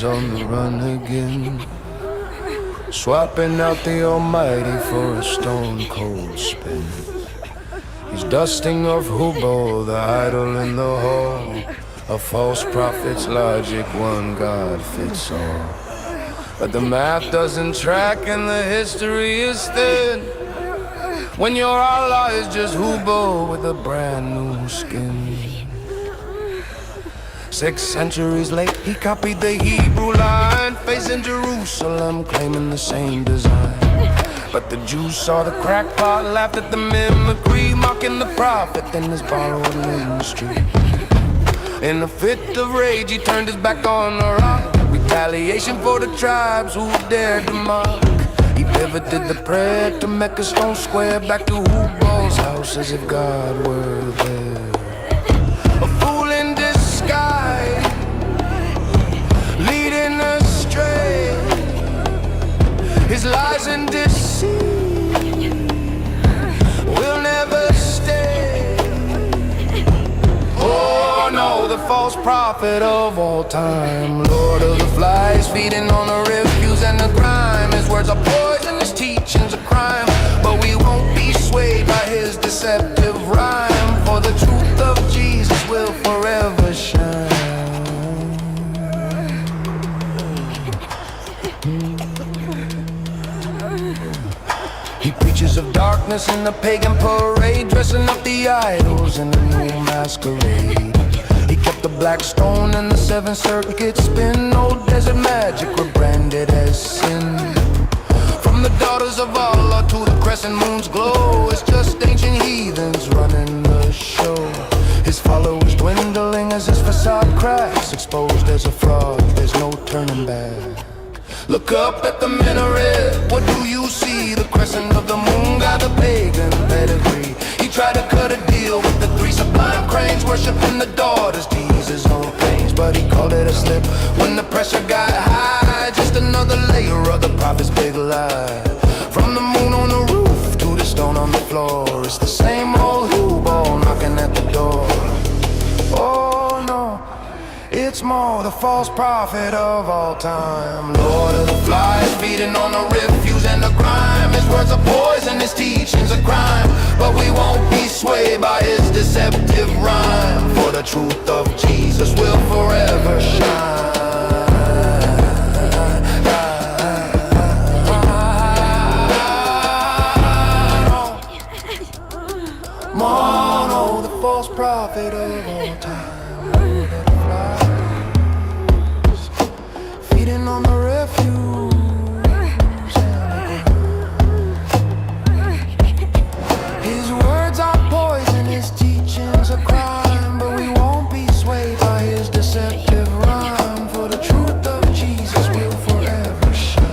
he's on the run again, swapping out the almighty for a stone cold spin. He's dusting off Hubo, the idol in the hall, a false prophet's logic, one God fits all. But the math doesn't track and the history is thin, when your Allah is just Hubo with a brand new skin. 6 centuries late, he copied the Hebrew line, facing Jerusalem, claiming the same design. But the Jews saw the crackpot, laughed at the mimicry, mocking the prophet in his borrowed ministry. In a fit of rage, he turned his back on the rock, retaliation for the tribes who dared to mock. He pivoted the prayer to Mecca stone square, back to Hubo's house as if God were there. A fool in disguise, leading astray, his lies and deceit will never stay. Oh no, the false prophet of all time, Lord of the flies, feeding on the refuse and the grime. His words are poison, his teachings are crime, but we won't be swayed by his deceptive rhyme, for the truth of Jesus will forever shine. He preaches of darkness in the pagan parade, dressing up the idols in a new masquerade. He kept the black stone and the 7 circuits spin, old desert magic rebranded as sin. From the daughters of Allah to the crescent moon's glow, it's just ancient heathens running the show. His followers dwindling as his facade cracks, exposed as a fraud, there's no turning back. Look up at the minaret, what do you see? The crescent of the moon got a pagan pedigree. He tried to cut a deal with the 3 sublime cranes, worshiping the daughters, tease his own pains, but he called it a slip when the pressure got high. Just another layer of the prophet's big lie. From the moon on the roof to the stone on the floor, it's the same old Hubo knocking at the door. Oh no, it's more the false prophet of all time, Lord of the flies, feeding on the refuse and the grime. His words are poison, his teachings are crime, but we won't be swayed by his deceptive rhyme, for the truth of Jesus will forever shine. Mono, the false prophet of all time, feeding on the refuse and his words are poison, his teachings are crime, but we won't be swayed by his deceptive rhyme, for the truth of Jesus will forever shine.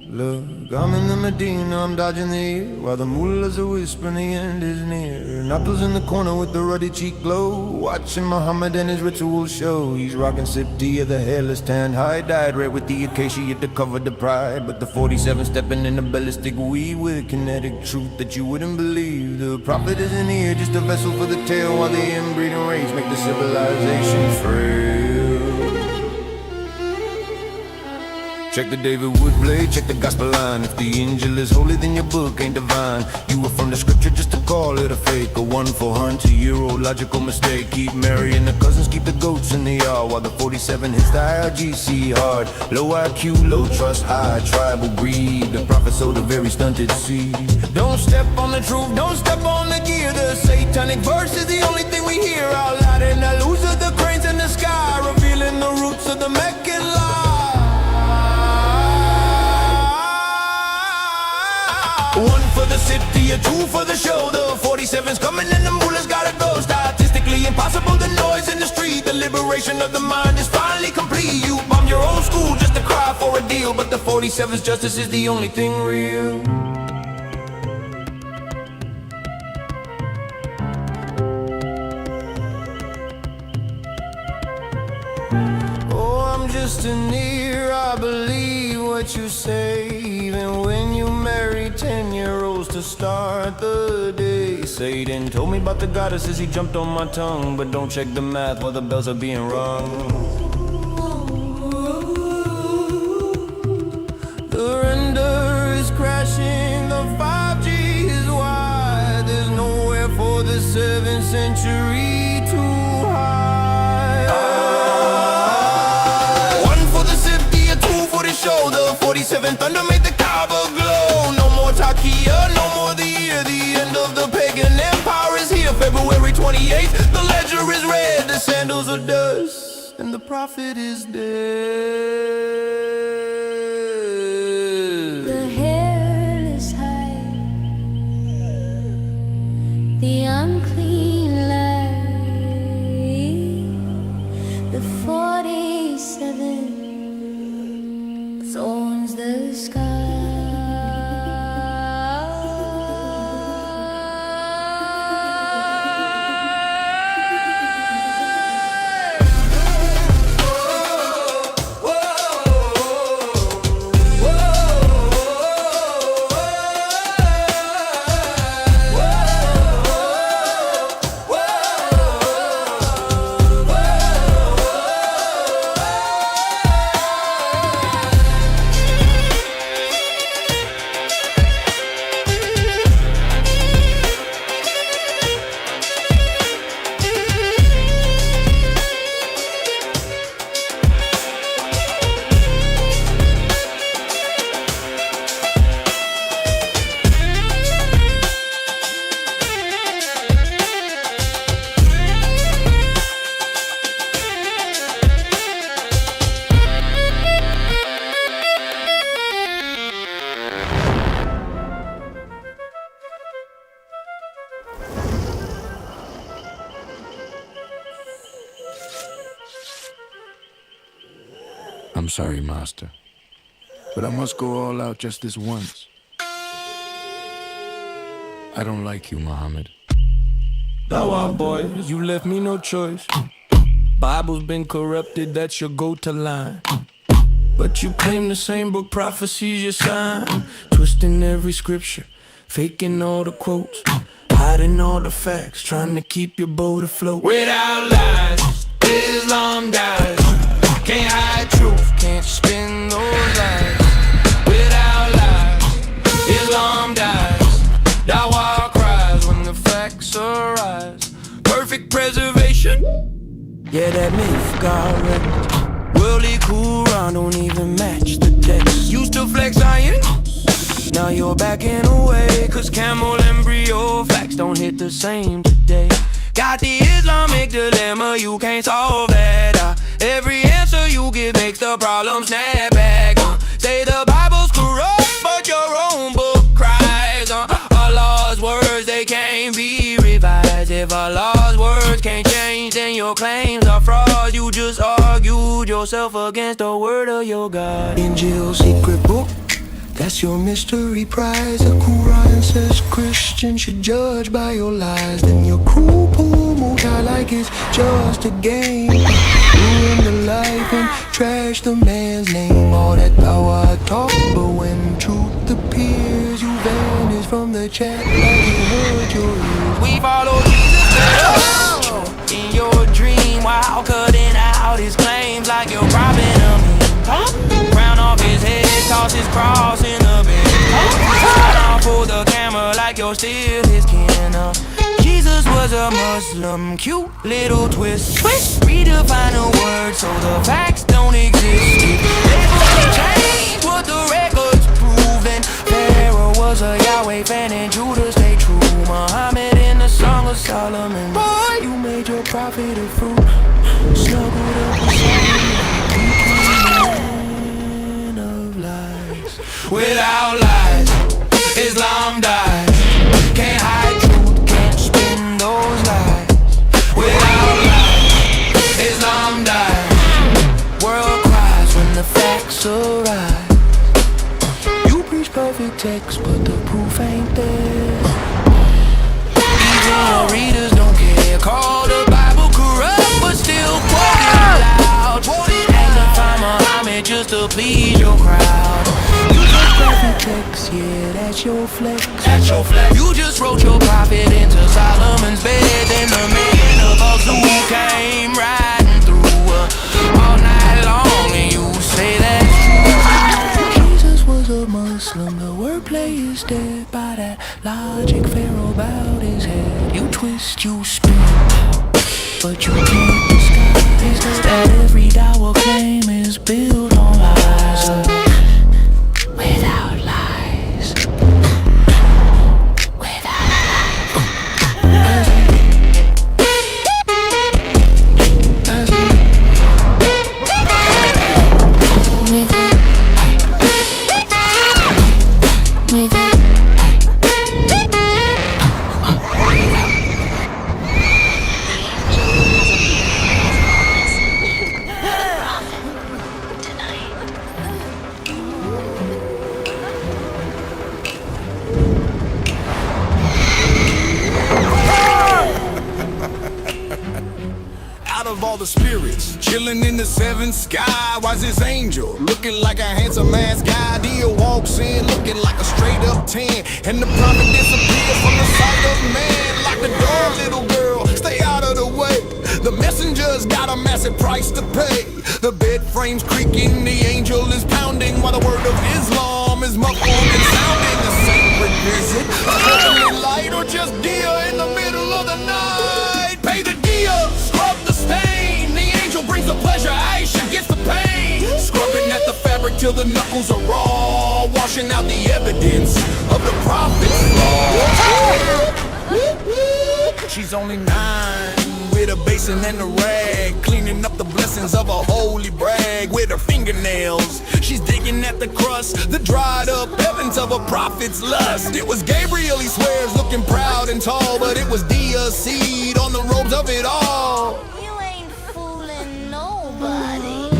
Look, I'm in the Medina, I'm dodging the ear, while the mullahs are whispering the end is near. Napples in the corner with the ruddy cheek glow, watching Muhammad and his ritual show. He's rocking Sipti of the hairless tan hide, dyed red with the acacia to cover the pride. But the 47 stepping in the ballistic weed with kinetic truth that you wouldn't believe. The prophet isn't here, just a vessel for the tale, while the inbreeding race make the civilization frail. Check the David Wood blade, check the gospel line. If the angel is holy, then your book ain't divine. You were from the scripture just to call it a fake, a 1-400-year-old logical mistake. Keep marrying the cousins, keep the goats in the yard, while the 47 hits the IRGC hard. Low IQ, low trust, high tribal greed. The prophet sowed a very stunted seed. Don't step on the truth, don't step on the gear. The satanic verse is the only thing we hear out loud, and I lose the the cranes in the sky, revealing the roots of the Meccan lie. One for the city, a two for the show. The 47's coming and the mullahs gotta go. Statistically impossible, the noise in the street. The liberation of the mind is finally complete. You bomb your old school just to cry for a deal, but the 47's justice is the only thing real. Just an ear, I believe what you say. Even when you marry 10-year-olds to start the day. Satan told me about the goddesses, he jumped on my tongue. But don't check the math while the bells are being rung. The render is crashing, the 5G is wide. There's nowhere for the 7th century to hide. Show the 47 thunder made the Kaaba glow. No more Takia, no more the year. The end of the pagan empire is here. February 28th, the ledger is red. The sandals are dust and the prophet is dead. The hairless hide, the unclean light, the 47 owns the sky. I'm sorry, Master, but I must go all out just this once. I don't like you, Muhammad. Dawa boy, you left me no choice. Bible's been corrupted, that's your go-to line. But you claim the same book prophecies you sign, twisting every scripture, faking all the quotes, hiding all the facts, trying to keep your boat afloat. Without lies, Islam dies. Can't hide truth, can't spin those lies. Without lies, Islam dies. Dawa cries when the facts arise. Perfect preservation, yeah, that myth got wrecked. Worldly Quran don't even match the text. Used to flex iron, now you're backing away. Cause camel embryo facts don't hit the same today. Got the Islamic dilemma, you can't solve that. Every answer you give makes the problem snap back. Say the Bible's corrupt, but your own book cries. Allah's words, they can't be revised. If Allah's words can't change, then your claims are fraud. You just argued yourself against the word of your God. Injil's secret book, that's your mystery prize. The Quran says Christians should judge by your lies. Then your cruel pull multi like it's just a game. Ruin the life and trash the man's name. All that power talk, but when truth appears, you vanish from the chat like you heard your ears. We follow Jesus in your dream while cutting out his claims like you're robbing him. Crown off his head, toss his cross in the bed. I'll pull the camera like you're still his kin. Jesus was a Muslim, cute little twist. Redefine the word so the facts don't exist. Labels change what the records prove. And Pharaoh was a Yahweh fan and Judah stayed true. Muhammad in the Song of Solomon, boy, you made your prophet a fruit. just to please your crowd. You just graphic text, yeah, that's your flex. You just wrote your prophet into Solomon's bed. Then the man of us who came riding through all night long, and you say that's true. Jesus was a Muslim, the wordplay is dead. By that logic, Pharaoh bowed his head. You twist, you spin, but you can't disguise that every Dawa claim is built on lies. Without lies. Without lies. Of all the spirits chilling in the seventh sky, why's this angel looking like a handsome ass guy? Dia walks in looking like a straight up 10, and the prophet disappears from the sight of man. Lock the door, little girl, stay out of the way. The messenger's got a massive price to pay. The bed frame's creaking, the angel is pounding, while the word of Islam is muffled and sounding. A sacred visit, a heavenly light, or just Dia in the middle of the night. Pay the Dia, scrub the stain. The angel brings the pleasure, Aisha gets the pain. Scrubbing at the fabric till the knuckles are raw, washing out the evidence of the prophet's law. She's only 9, with a basin and a rag, cleaning up the blessings of a holy brag. With her fingernails, she's digging at the crust, the dried up heavens of a prophet's lust. It was Gabriel, he swears, looking proud and tall, but it was Dia's seed on the robes of it all. You ain't fooling nobody.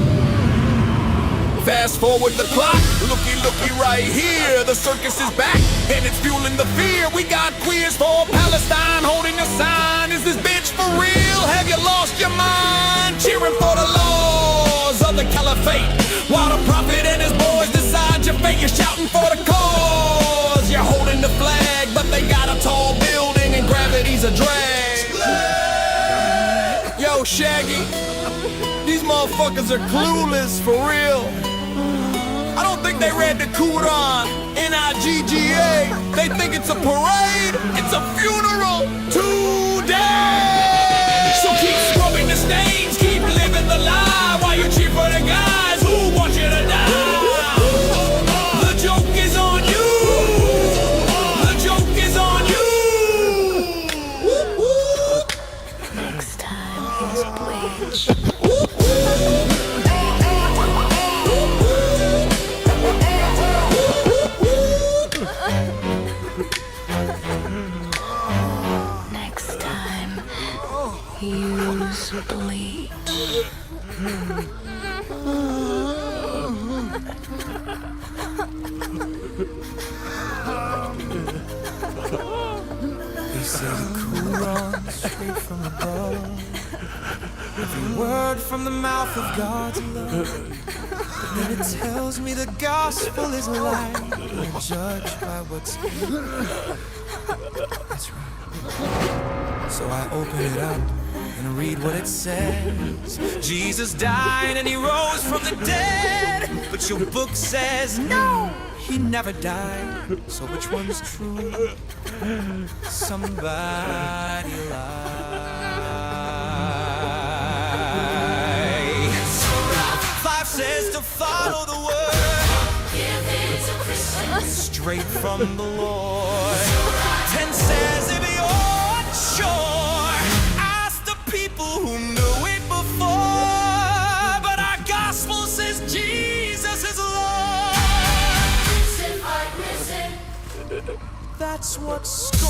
Fast forward the clock, looky right here. The circus is back, and it's fueling the fear. We got queers for Palestine holding a sign. Is this bitch for real? Have you lost your mind? Cheering for the laws of the caliphate, while the prophet and his boys decide your fate. You're shouting for the cause, you're holding the flag, but they got a tall building and gravity's a drag. Yo, Shaggy, these motherfuckers are clueless for real. I don't think they read the Quran, N-I-G-G-A. They think it's a parade, it's a funeral today. So keep scrubbing the stains, keep living the lie, while you cheer for the guys who want you to die. The joke is on you, the joke is on you. Next time is bleach. Next time, use bleach. They say the Quran straight from above, every word from the mouth of God's love. And it tells me the gospel is light, we're judged by what's in. That's right. So I open it up and read what it says. Jesus died and he rose from the dead, but your book says no, he never died. So which one's true? Somebody lie. Five says to follow the word, give it to Christians straight from the Lord. 10 says if you're unsure, ask the people who knew it before. But our gospel says Jesus is Lord. Risen, I'm risen. That's what scores.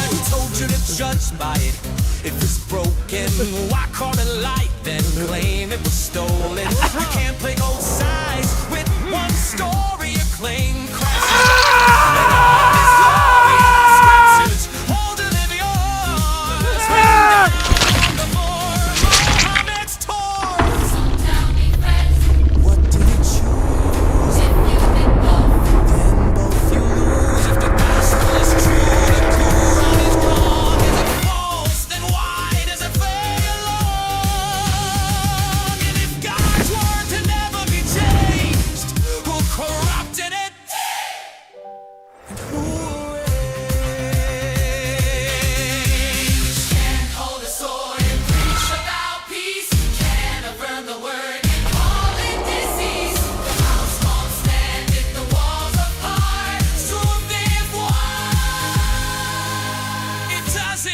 Who told you to judge by it? If it's broken, why call it light, then claim it was stolen? You can't play both sides with one story. You claim Christ and all his glorious scriptures, hold it in yours.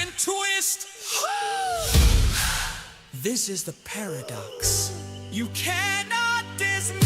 and twist. This is the paradox. You cannot dismiss.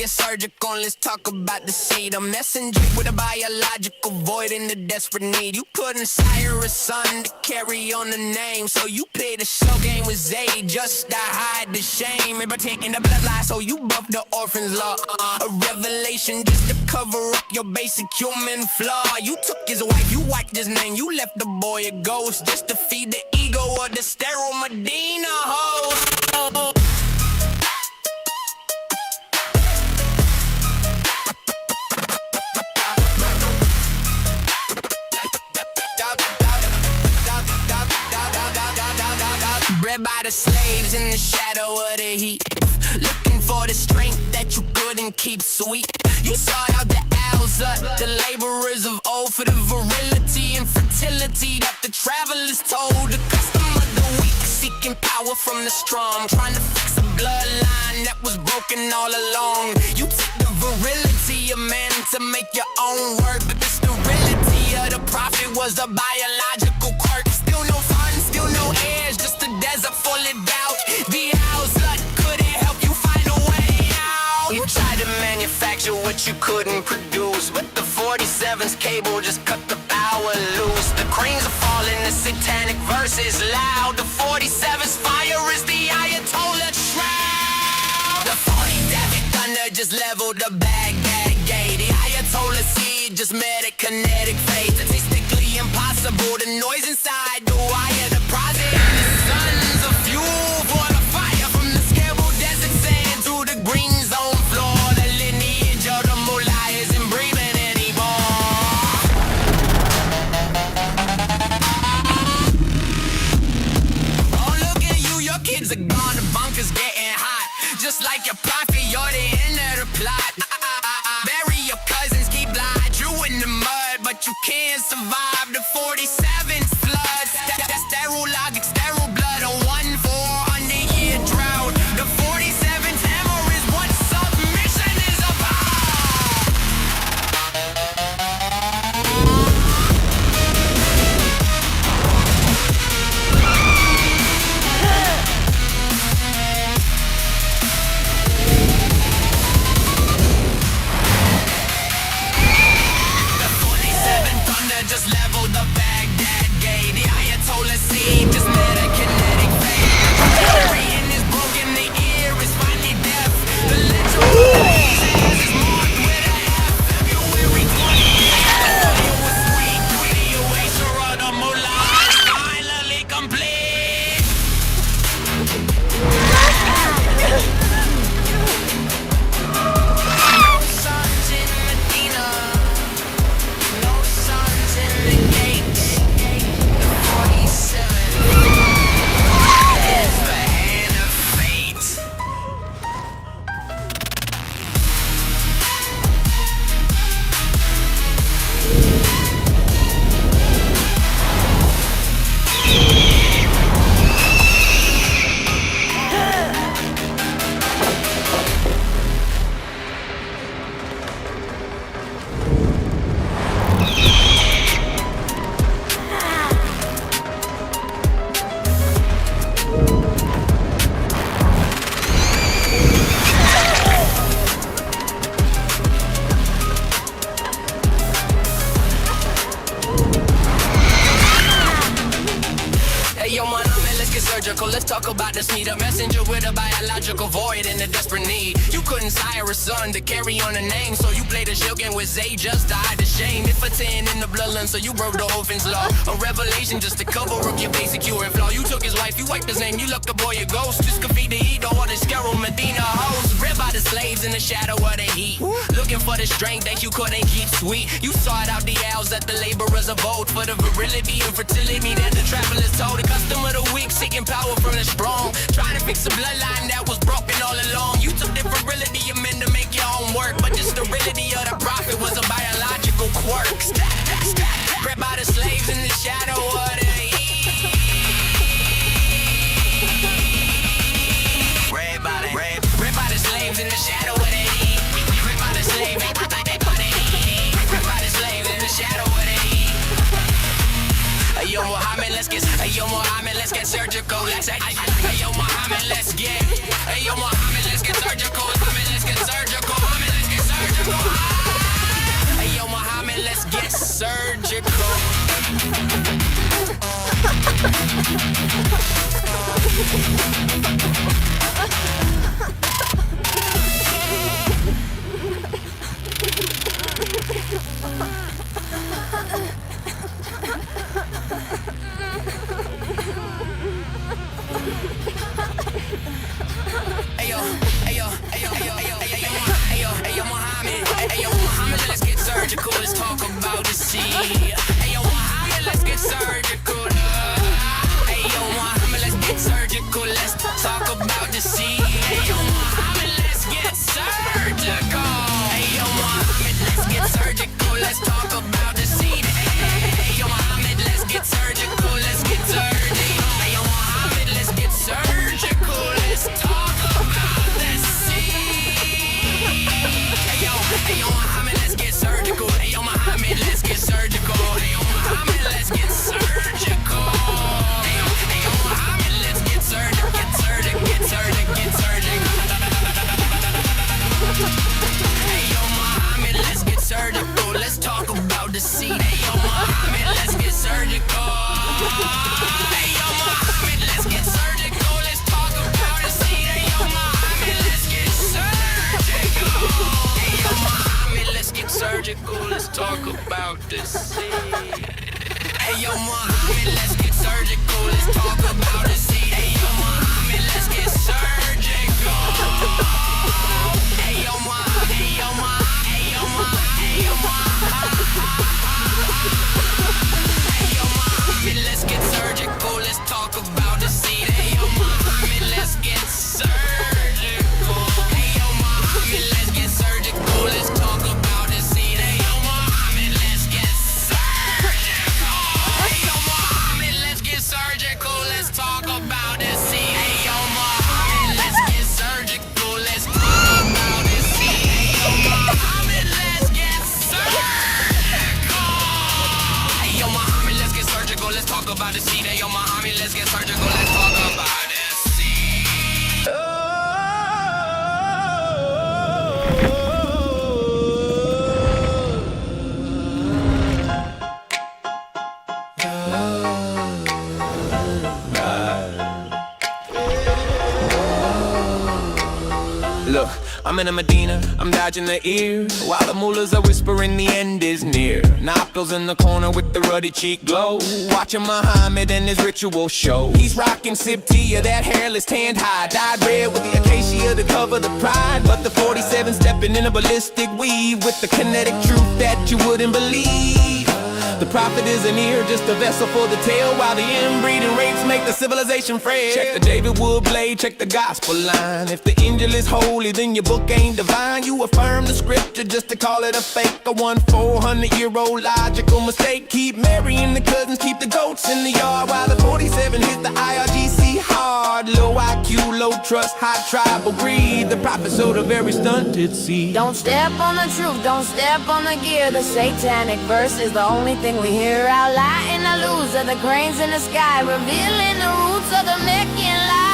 Surgical, let's talk about the seed. A messenger with a biological void in the desperate need. You couldn't sire a son to carry on the name, so you played a show game with Zay just to hide the shame. And taking the bloodline, so you buffed the orphan's law. A revelation just to cover up your basic human flaw. You took his wife, you wiped his name, you left the boy a ghost just to feed the ego of the sterile Medina host. Bred by the slaves in the shadow of the heat, looking for the strength that you couldn't keep sweet. You sought out the Alza, the laborers of old, for the virility and fertility that the travelers told. The custom of the weak, seeking power from the strong, trying to fix a bloodline that was broken all along. You took the virility of man to make your own work, but the sterility of the prophet was a biological quirk. Still no fun, still no heirs, just a desert full of doubt. The outlet couldn't help you find a way out. You tried to manufacture what you couldn't produce, but the 47's cable just cut the power loose. The cranes are falling, the satanic verse is loud. The 47's fire is the Ayatollah shroud. The 47 thunder just leveled the Baghdad gate. The Ayatollah seed just met a kinetic fate. Statistically impossible, the noise inside the wire, the project, the sons of fuel for the fire. From the Scarable Desert sand to the green zone floor, the lineage of the mullah isn't breathing anymore. Oh, look at you, your kids are gone, the bunker's getting hot. Just like your prophet, you're the end of the plot. Bury your cousins, keep lying, drew in the mud, but you can't survive the 47's flood. Sterile logic, sterile blood, a 1,400-year drought. The 47's hammer is what submission is about. The 47 thunder just leveled the Baghdad just need a messenger with a biological void and a desperate need. You couldn't sire a son to carry on a name, so you played a shell game with Zay just to hide the shame. If a 10 in the bloodline, so you broke the orphan's law. A revelation just to cover up your basic human flaw. You took his wife, you wiped his name, you left the boy a ghost. Just confeed the heat, all this Carol Medina host. Read by the slaves in the shadow of the heat, looking for the strength that you couldn't keep sweet. You sought out the owls that the laborers of old, for the virility and fertility that the travelers told. The custom of the weak, seeking power from the strong, trying to fix a bloodline that was broken all along. You took the virility of men to make your own work, but the sterility of the prophet was a biological quirk. Bred by the slaves in the shadow of the heat. Bred by the slaves in the shadow of the heat. Bred by the slaves in the shadow of the heat. Yo Muhammad, let's get surgical. Yo Muhammad, let's get surgical. Let's get surgical. Yo Muhammad, let's get surgical. Let's get surgical. Let's talk about the sea. Ayo, Muhammad, let's get surgical. Ayo, Muhammad, let's get surgical. Let's talk about the sea. Ayo, Muhammad, let's get surgical. Ayo, Muhammad, let's get surgical. Let's talk about the sea. Ayo, Muhammad, let's get surgical. Let's get surgical. Ayo, Muhammad, let's get surgical. Let's talk about the sea. Ayo, Muhammad, let's get surgical. Ayo, Muhammad, let's get surgical. Ayo, Muhammad, let's get surgical. Ayo, Muhammad, let's get surgical. Get surgical. Ayo, Muhammad, let's get surgical. Let's talk about the sea. Ayo, Muhammad, let's get surgical. Ayo, Muhammad, let's get surgical. Let's talk about the sea. Ayo, Muhammad, let's get surgical. Ayo, Muhammad, let's get surgical. Let's talk about the sea. Hey yo, Muhammad, let's get surgical. Let's talk about the sea. Hey yo, Muhammad, let's get surgical. Hey yo, Muhammad, hey yo, Muhammad, hey yo, Muhammad, hey yo, Muhammad. Hey yo, Muhammad, let's get surgical. Let's talk about the sea. Hey yo, Muhammad, let's get surgical. Hey yo, Muhammad, let's get surgical. Let's talk about the sea. Hey yo, Muhammad, let's get surgical. Hey yo, Muhammad, let's get surgical. Let's talk about the sea. Hey yo, Muhammad, let's get surgical. Let's talk about the sea. Hey yo, Muhammad, let's get surgical. Hey yo, Muhammad, let's get surgical. Let's talk about the sea. Hey yo, Muhammad, let's get surgical. Let's talk about the sea. Look, I'm in a Medina, I'm dodging the ears, while the mullahs are whispering the end is near. Knuckles in the corner with the ruddy cheek glow, watching Muhammad and his ritual show. He's rocking Sibtia, that hairless tanned hide, dyed red with the acacia to cover the pride. But the 47 stepping in a ballistic weave with the kinetic truth that you wouldn't believe. The prophet isn't here, just a vessel for the tale, while the inbreeding rates make the civilization frail. Check the David Wood blade, check the gospel line. If the angel is holy, then your book ain't divine. You affirm the scripture just to call it a fake. A 400-year-old logical mistake. Keep marrying the cousins, keep the goats in the yard, while the 47 hit the IRGC hard. Low IQ, low trust, high tribal greed. The prophet sowed a very stunted seed. Don't step on the truth, don't step on the gear. The satanic verse is the only thing we hear out loud. And the lose of the cranes in the sky, revealing the roots of the Meccan lie.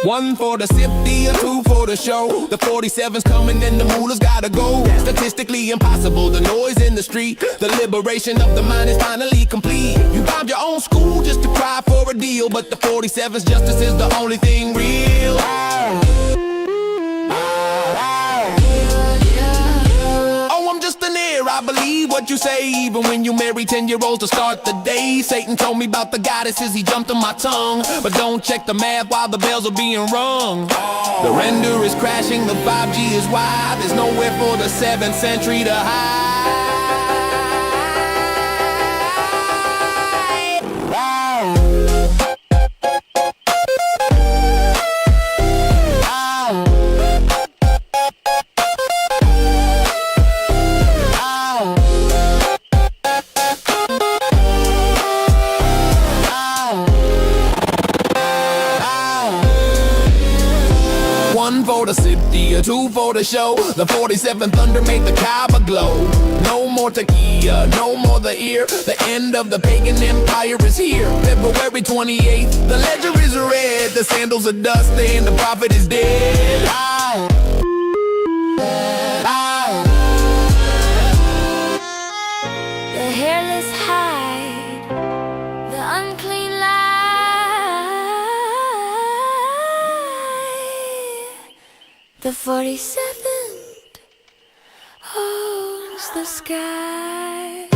One for the safety and two for the show. The 47's coming and the moolah's gotta go. Statistically impossible, the noise in the street. The liberation of the mind is finally complete. You bombed your own school just to cry for a deal, but the 47's justice is the only thing real. I believe what you say, even when you marry 10-year-olds to start the day. Satan told me about the goddesses, he jumped on my tongue. But don't check the math while the bells are being rung. The render is crashing, the 5G is wide. There's nowhere for the 7th century to hide. One for the city, a two for the show. The 47th thunder made the Kaaba glow. No more tequila, no more the ear. The end of the pagan empire is here. February 28th, the ledger is red. The sandals are dust and the prophet is dead. The hairless hide, the unclean lie. The 47th owns the sky.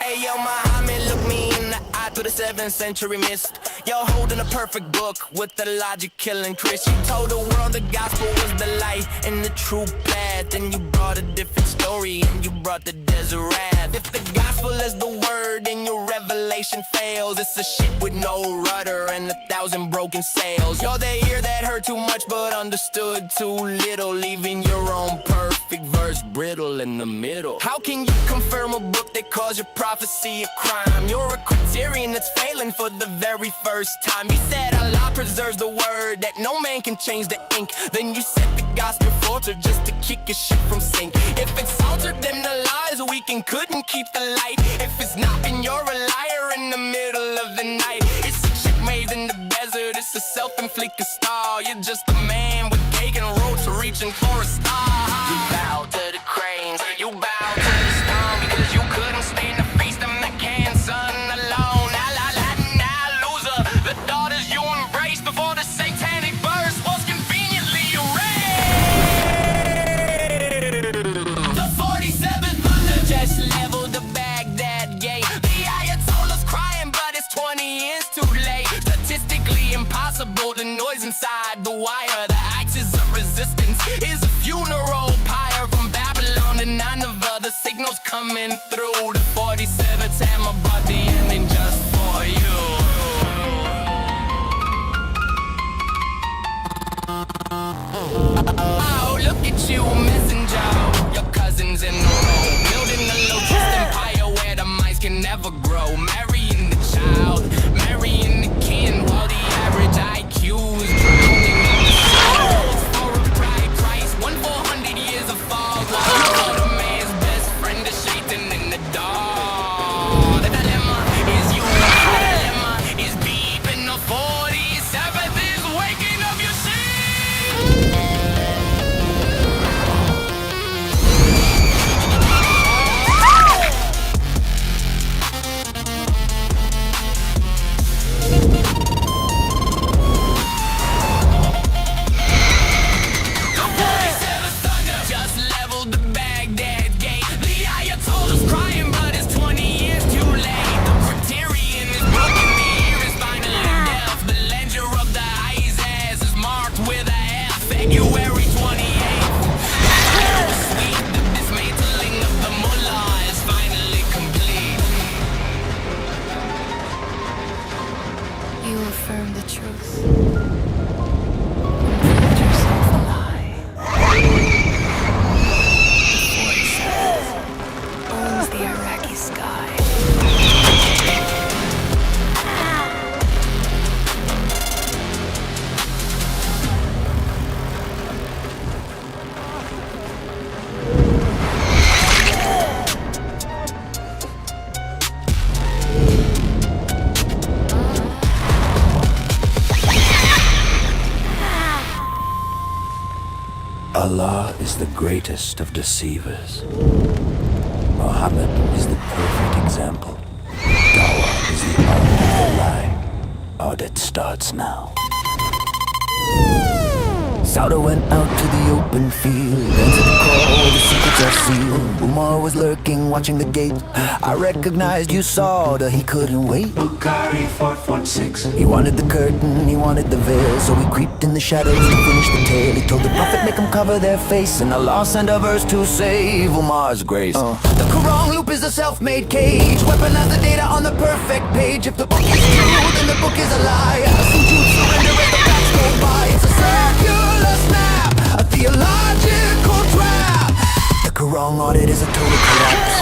Hey yo, Muhammad, look me in the eye through the 7th century mist. Yo, holding a perfect book with the logic killing Chris. You told the world the gospel was the light and the true path. And you brought a different story and you brought the desert wrath. If the gospel is the word and your revelation fails, it's a ship with no rudder and 1,000 broken sails. You're the ear that heard too much but understood too little, leaving your own perfect verse brittle in the middle. How can you confirm a book that calls your prophecy a crime? You're a criterion that's failing for the very first time. You said Allah preserves the word, that no man can change the ink. Then you set the gospel falter just to kick your shit from sync. If it's altered, then the lies weakened couldn't keep the light. If it's not, then you're a liar in the middle of the night. It's a chick made in the desert, it's a self-inflicted star. You're just a man with cake and ropes reaching for a star. You bow to the cranes, you bow to the storm, because you couldn't stand to face them that can, son, alone. Now, loser, the daughters you embraced before the satanic verse was conveniently erased. The 47th thunder just leveled the Baghdad gate. The Ayatollah's crying, but it's 20 years too late. Statistically impossible, the noise inside the wire. The axis of resistance is a funeral pyre. From Babylon to Nineveh, the signal's coming through. The 47th hammer brought the ending just for you. Oh, look at you, messenger. Your cousins in the row, building the locust empire where the mice can never grow. Marrying the child, marrying the kin, while the average IQ is drowning in the souls. For a price, 1/400 years of fog. While the man's best friend is Satan in the dark. The dilemma is you, the dilemma is deep in the 47th is waking up your seed. confirmed the truth. And proved yourself a lie. The 47th owns the Iraqi sky. Allah is the greatest of deceivers. Muhammad is the perfect example. Dawah is the art of the lie. Audit starts now. Sauda went out to the open field, answered the call, the secrets are sealed. Umar was lurking, watching the gate. I recognized you, Sauda, he couldn't wait. Bukhari 446. He wanted the curtain, he wanted the veil, so he creeped in the shadows to finish the tale. He told the prophet, make him cover their face, and Allah sent a verse to save Umar's grace. The Quran loop is a self-made cage, weaponize the data on the perfect page. If the book is true, then the book is a lie. Sujood, surrender as the facts go by. It's a circular snap, a theological trap. The Quran audit is a total collapse.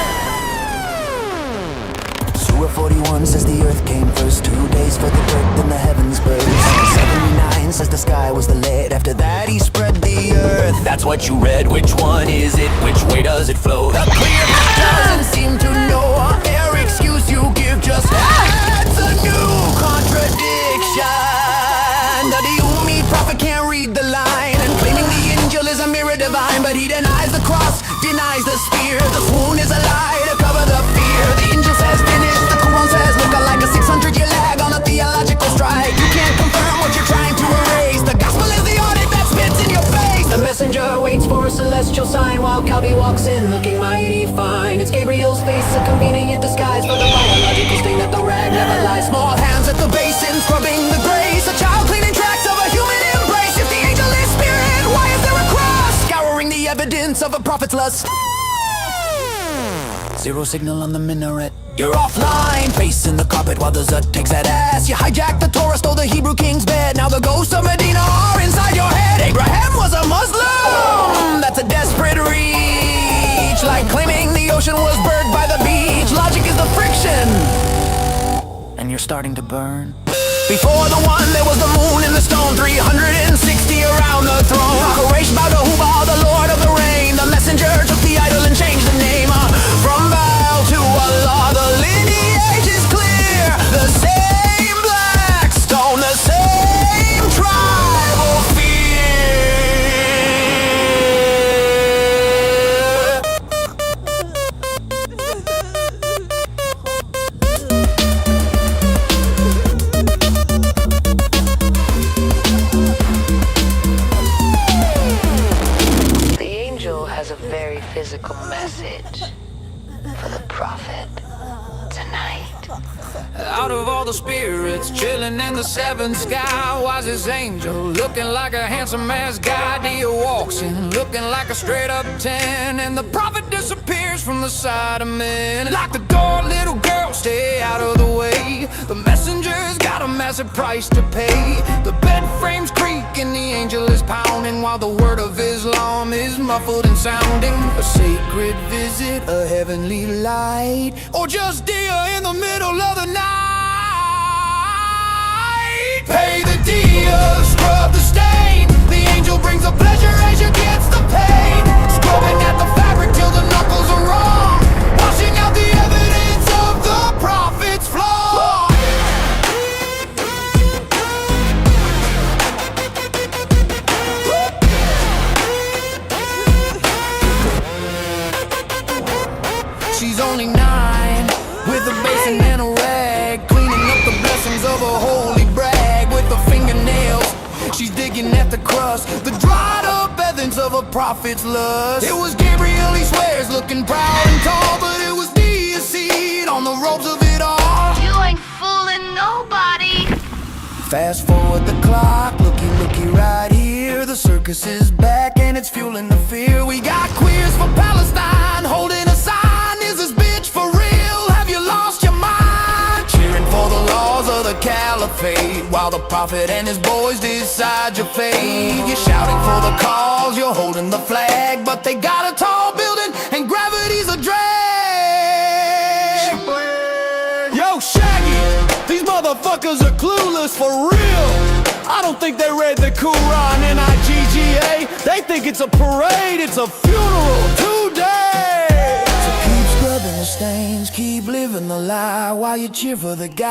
Surah 41 says the earth came first. 2 days for the dirt, then the heavens burst. 79 says the sky was the lead. After that he spread the earth. That's what you read. Which one is it? Which way does it flow? The clear doesn't seem to know. Every excuse you give just adds a new contradiction. The Ummi prophet can't read the line, and claiming the angel is a mirror divine, but he denies the cross, denies the spear. The swoon is a lie to cover the fear. The angel says finish, the Quran says look like a 600-year lag on a theological strike. You can't confirm what you're trying to erase. The gospel is the audit that spits in your face. The messenger waits for a celestial sign while Calvi walks in looking mighty fine. It's Gabriel's face, a convenient disguise for the biological stain that the rag never lies. Small hands at the basin scrubbing the grace, a child cleaning tracks of a human embrace. If the angel is spirit, why is there a cross? Scouring the evidence of a prophet's lust. Zero signal on the minaret. You're offline, facing the carpet while the Zut takes that ass. You hijacked the Torah, stole the Hebrew king's bed. Now the ghosts of Medina are inside your head. Abraham was a Muslim, that's a desperate reach. Like claiming the ocean was birthed by the beach. Logic is the friction, and you're starting to burn. Before the one, there was the moon and the stone. 360 around the throne. Quraysh bowed to Hubal, the lord of the rain. The messenger took the idol and changed the name. From Baal to Allah, the lineage is clear. The same black stone, the same tribal physical message for the prophet tonight. Out of all the spirits chilling in the seventh sky, wisest angel looking like a handsome ass guy. Dia walks in looking like a straight up 10, and the prophet disappears from the side of men. Lock the door, little girl, stay out of the way. The messenger's got a massive price to pay. The bed frames creak and the angel is pounding, while the word of Islam is muffled and sounding. A sacred visit, a heavenly light, or just Dia in the middle of the night. Pay the Dia, scrub the stain. The angel brings the pleasure as you gets the pain. Scrubbing at the fabric till the knuckles are wrong, washing out the evidence of the prophet's flaw. She's only 9, with a basin and a rag, cleaning up the blessings of a holy brag. With her fingernails, she's digging at the crust, the dried up evidence of a prophet's lust. It was Gabriel, he swears, looking proud and tall, but it was Dia's seed on the ropes of it all. You ain't fooling nobody. Fast forward the clock, looky right here. The circus is back and it's fueling the fear. We got queers for Palestine, holding a sign. Is this bitch for real? Have you lost your mind? Cheering for the laws of the caliphate. fate, while the prophet and his boys decide your fate. You're shouting for the cause, you're holding the flag, but they got a tall building and gravity's a drag. Yo, Shaggy, these motherfuckers are clueless for real. I don't think they read the Quran, N-I-G-G-A. They think it's a parade, it's a funeral today. So keep scrubbing the stains, keep living the lie, while you cheer for the guys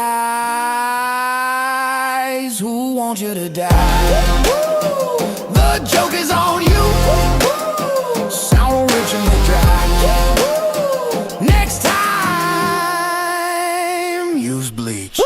who want you to die. The joke is on you. Sound rich and they dry. Next time, use bleach.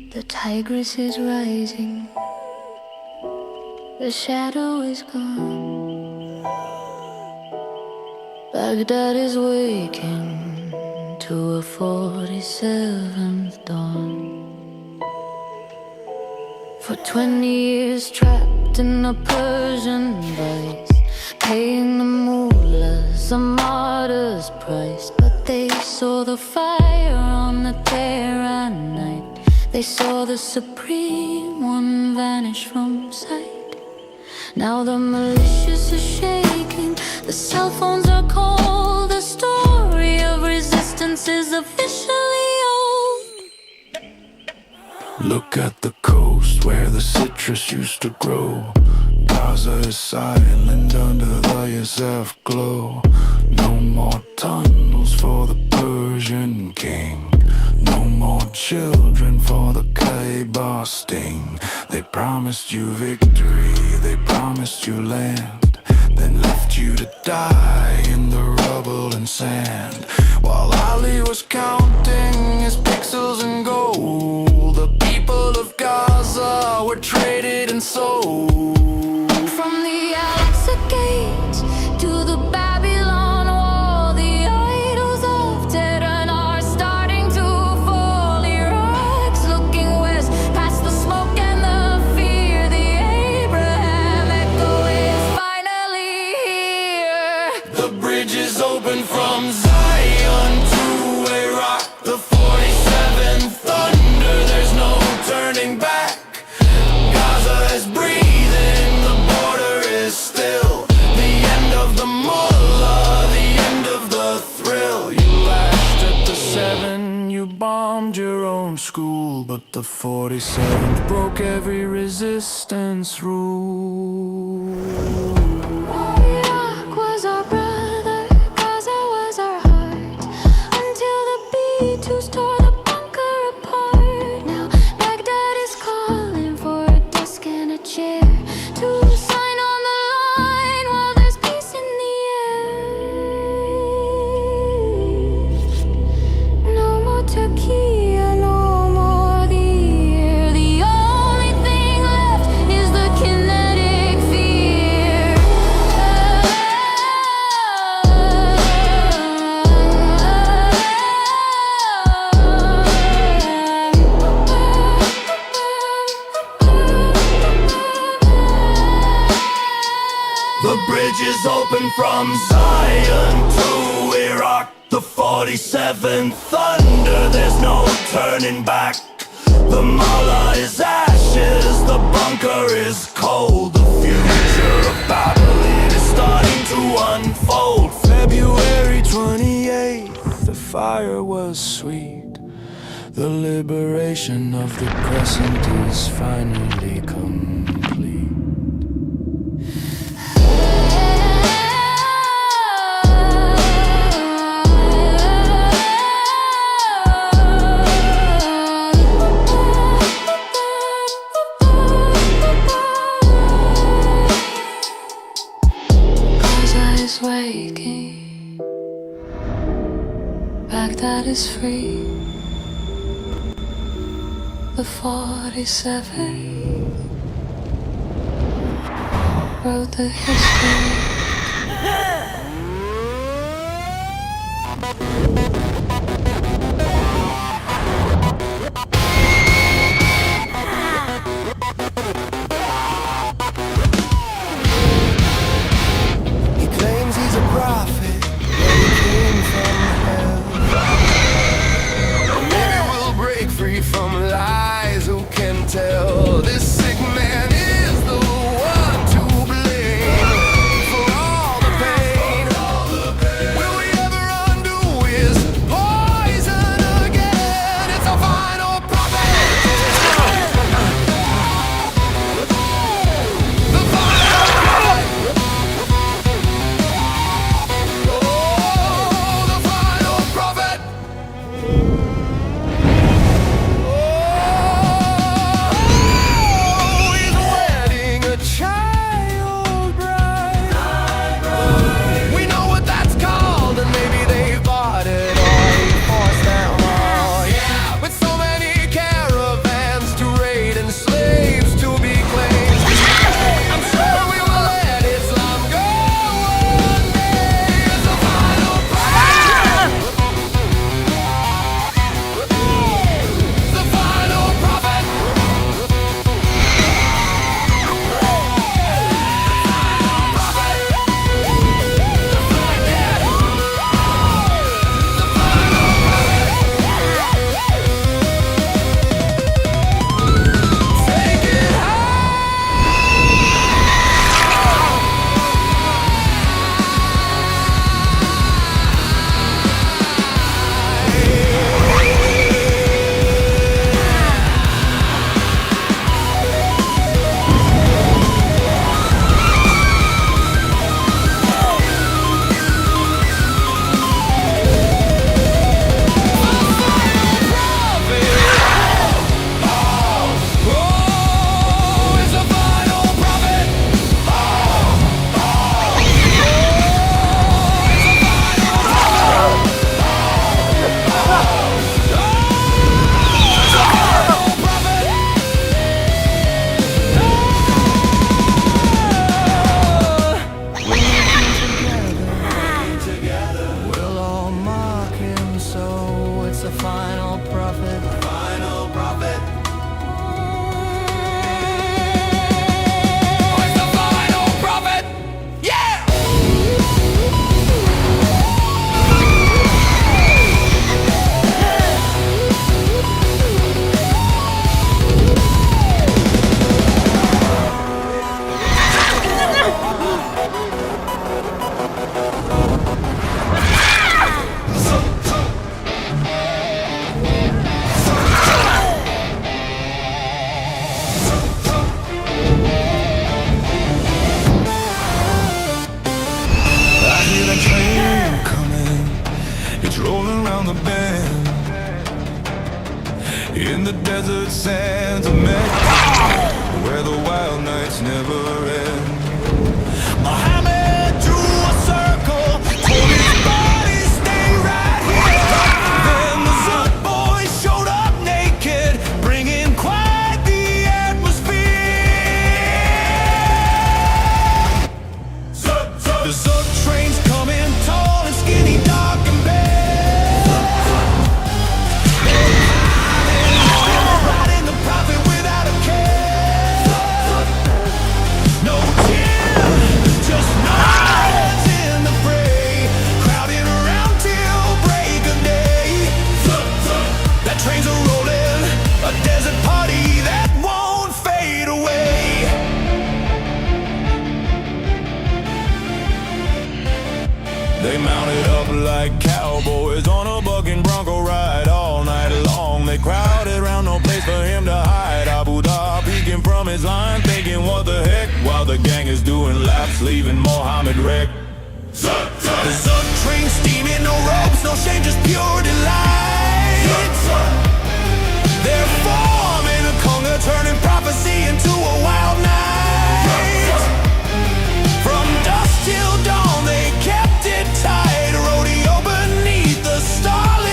The tigress is rising, the shadow is gone. Baghdad is waking to a 47th dawn. For 20 years trapped in a Persian vice, paying the mullahs a martyr's price. But they saw the fire on the Tehran night. They saw the Supreme One vanish from sight. Now the militias are shaking, the cell phones are cold. The story of resistance is officially old. Look at the coast where the citrus used to grow. Gaza is silent under the Yusuf glow. No more tunnels for the Persian king. No more children for the Khaybar sting. They promised you victory, they promised you land, then left you to die in the rubble and sand. While Ali was counting his pixels in gold, the people of Gaza were traded and sold. From the Al-Aqsa Gate to the Babylon Wall, the idols of Tehran are starting to fall. Iraq's looking west, past the smoke and the fear. The Abraham echo is finally here. The bridge is open from Zion to Iraq. The 47th thunder, there's no turning back. Gaza is breathing, the border is still. The end of the mullah, the end of the thrill. You lashed at the 7, you bombed your own school, but the 47th broke every resistance rule. Iraq was our brother, Gaza was our heart, until the B-2s tore the bunker apart. Now Baghdad is calling for a desk and a chair to sign on the line while there's peace in the air. No more Turkey, no more the air. The only thing left is the kinetic fear. The bridge is open from Zion to Iraq. The 47th thunder, there's no turning back. The mullah is ashes, the bunker is cold. The future of Babylon is starting to unfold. February 28th, the fire was sweet. The liberation of the crescent is finally complete. Waking Baghdad is free. The 47 wrote the history. He claims he's a prophet, that he came from hell. Maybe we'll break free from lies, who can tell? This sick man is the one to blame for all the pain. Will we ever undo his poison again? It's a final prophet. The final prophet. Oh, the final prophet. Oh, he's wedding a child bride. We know what that's called, and maybe they bought it or he forced them all. Yeah, with so many caravans to raid and slaves to be claimed, I'm sure we will let Islam go one day. It's the final prophet. The final prophet. Take it Oh, it's the final prophet. We'll all mock him, so it's the final prophet. Final prophet. Oh, it's the final prophet. Yeah. I hear the train coming, it's rolling around the bend. In the desert sands of Mecca, where the wild nights never end. Muhammad drew a circle, told his body stay right here. Then the Zut boys showed up naked, bringing quite the atmosphere. The Zut train's coming tall and skinny, dark and bad. Riding the prophet without a care. No tear, just nods in the fray, crowding around till break of day. That train's a rolling, a desert party that won't fade away. They mounted up like cowboys on a bucking bronco ride all night long. They crowded around, no place for him to hide. Abu Dhar peeking from his line, thinking what the heck, while the gang is doing laps, leaving Mohammed wrecked. The Zut train steaming, no ropes, no shame, just pure delight. They're forming a conga, turning prophecy into a wild night. From dusk till dawn, they kept it tight. Rodeo beneath the starlight.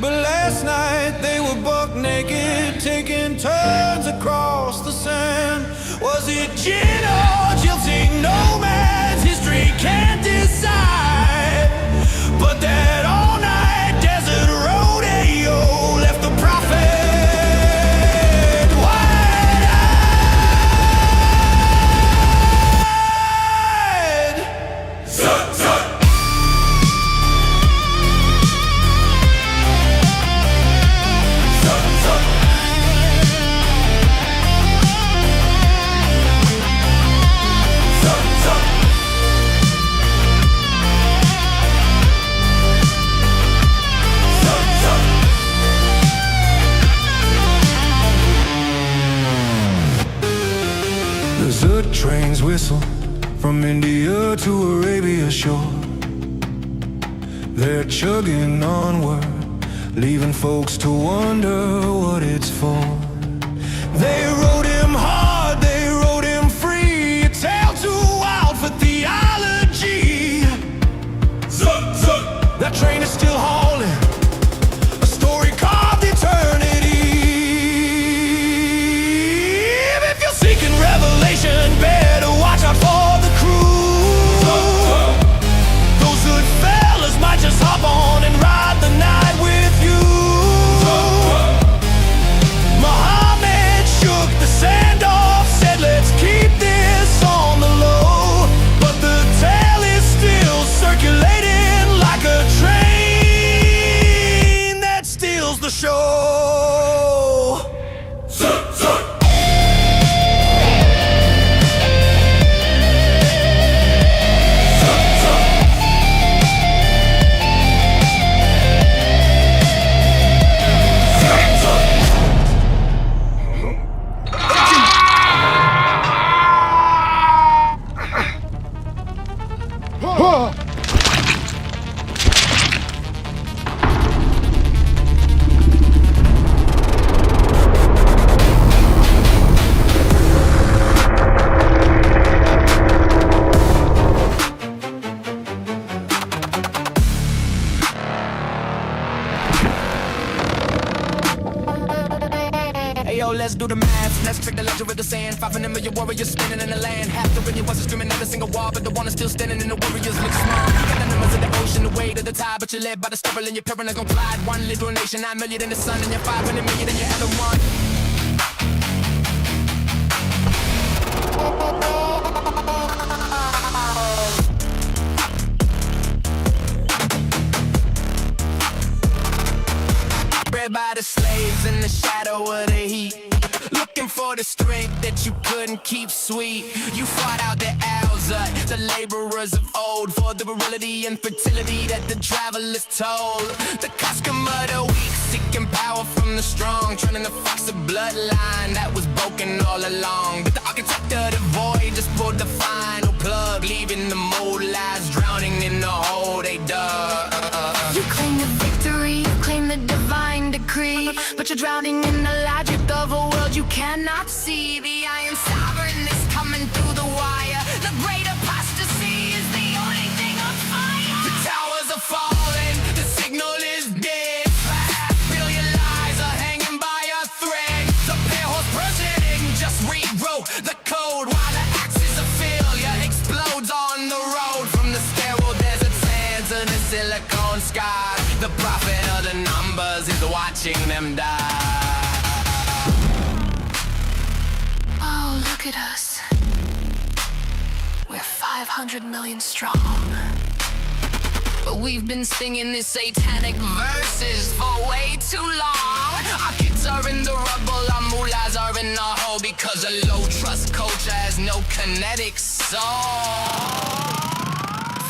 But last night they were buck naked, taking turns across the sand. Was it gin or jilting? No man's history can't decide. But that all-night desert rodeo left the prophet wide-eyed. Zut, zut. Desert trains whistle from India to Arabia shore. They're chugging onward, leaving folks to wonder what it's for. They rode him hard, they rode him free, a tale too wild for theology. Zuck, zuck. That train is still hauling, a story carved eternity. If you're seeking revelation, better watch out for the crew. Those good fellas might just hop on and ride the night with you. Muhammad shook the sand off, said let's keep this on the low. But the tale is still circulating like a train that steals the show. Let's do the math, let's trick the ledger of the sand. 500 million warriors spinning in the land. Half the radio wasn't screaming at a single wall, but the one is still standing and the warriors look small. You got the numbers of the ocean, the weight of the tide, but you're led by the stumble and your parents gon' glide. 1 little nation, 9 million in the sun, and you're 500 million and you had to run. Bred by the slaves in the shadow of the heat, looking for the strength that you couldn't keep sweet. You fought out the Alza, the laborers of old, for the virility and fertility that the travelers told. The custom of the weak, seeking power from the strong, trying to fix the bloodline that was broken all along. But the architect of the void just pulled the final plug, leaving the mold lies drowning in the hole they dug. You claim the victory, you claim the divine decree, but you're drowning in the logic of a world you cannot see. The iron sovereign is coming through the wire. The great apostasy is the only thing on fire. The towers are falling, the signal is dead. 5 billion lies are hanging by a thread. The pale horse president just rewrote the code, while the axis of failure explodes on the road. From the sterile desert sands to the silicone skies, the prophet of the numbers is watching them die. Oh, look at us. We're 500 million strong. But we've been singing these satanic verses for way too long. Our kids are in the rubble, our mullahs are in the hole, because a low trust culture has no kinetic soul.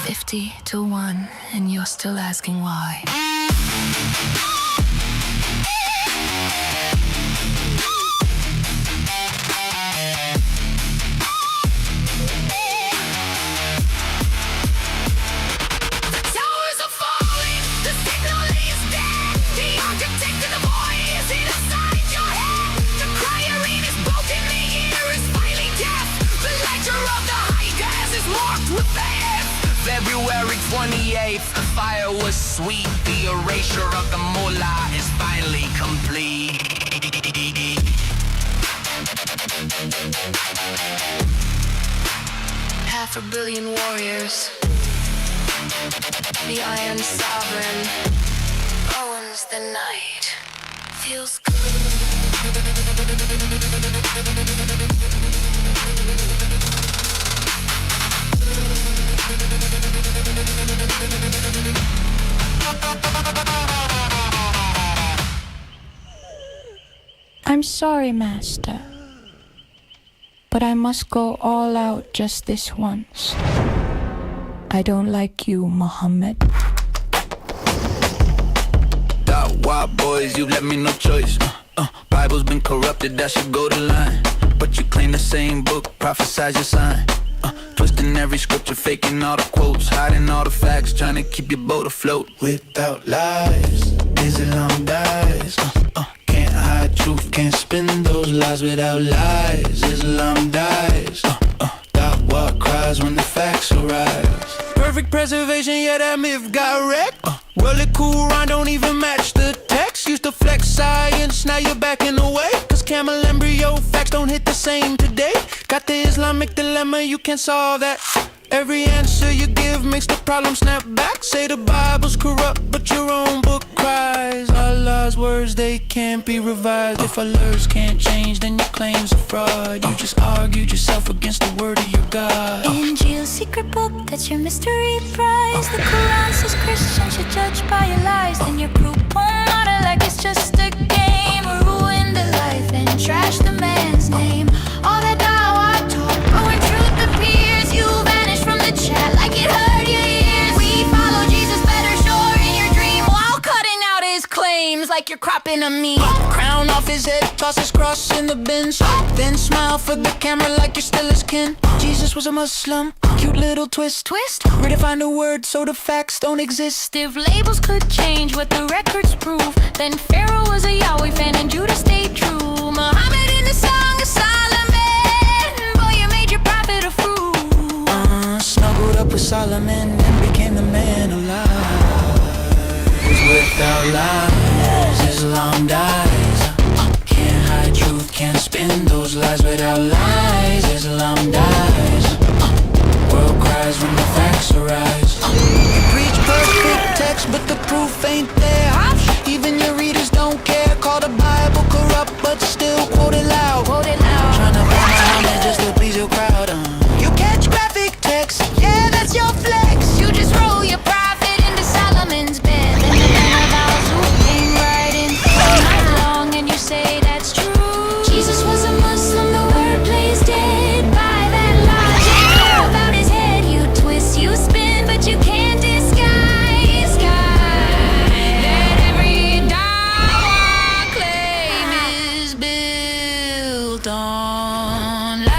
50 to 1, and you're still asking why. Marked with the F, February 28th, the fire was sweet. The erasure of the mullah is finally complete. Half a billion warriors. The Iron Sovereign owns the night. Feels good. I'm sorry, Master, but I must go all out just this once. I don't like you, Muhammad. Wild boys, you left me no choice. Bible's been corrupted, that should go to line. But you claim the same book, prophesize your sign. Twisting every scripture, faking all the quotes, hiding all the facts, trying to keep your boat afloat. Without lies, Islam dies. Can't hide truth, can't spin those lies. Without lies, Islam dies. Dawah cries when the facts arise. Perfect preservation, yeah, that myth got wrecked. Worldly Quran don't even match the text. Used to flex science, now you're backing away. Cause camel embryo facts don't hit the same today. Got the Islamic dilemma, you can't solve that. Every answer you give makes the problem snap back. Say the Bible's corrupt, but your own book cries. Allah's words, they can't be revised. If Allah's can't change, then your claim's a fraud. You just argued yourself against the word of your God. Injil's secret book, that's your mystery prize. The Quran says Christians should judge by your lies. Then your group won't matter like it's just a game. Ruin the life and trash the man's name. All that dawah talk, but when truth appears, you vanish from the chat like it hurt your ears. We follow Jesus better sure in your dream, while cutting out his claims like you're cropping a meat. Crown off his head, toss his cross in the bins. Then smile for the camera like you're still his kin. Jesus was a Muslim, cute little twist. Redefine the word so the facts don't exist. If labels could change what the records prove, then Pharaoh was a Yahweh fan and Judah stayed true. Muhammad in the Song of Solomon, boy, you made your prophet a fool. Snuggled up with Solomon and became the man alive. Without lies, Islam dies. Can't hide truth, can't spin those lies. Without lies, Islam dies. World cries when the facts arise. You preach perfect text, but the proof ain't there. Even your readers don't care. Call the Bible corrupt, but still quote it loud. Tryna find Muhammad just to please your crowd. You catch graphic text, yeah, that's your flex. You just roll your prophet into Solomon's bed. Then the man of Al-Zu came right in all night long, and you say that's true. Jesus was a Muslim, the word plays dead by that logic. About his head, you twist, you spin, but you can't disguise that every dawah claim is built on lies.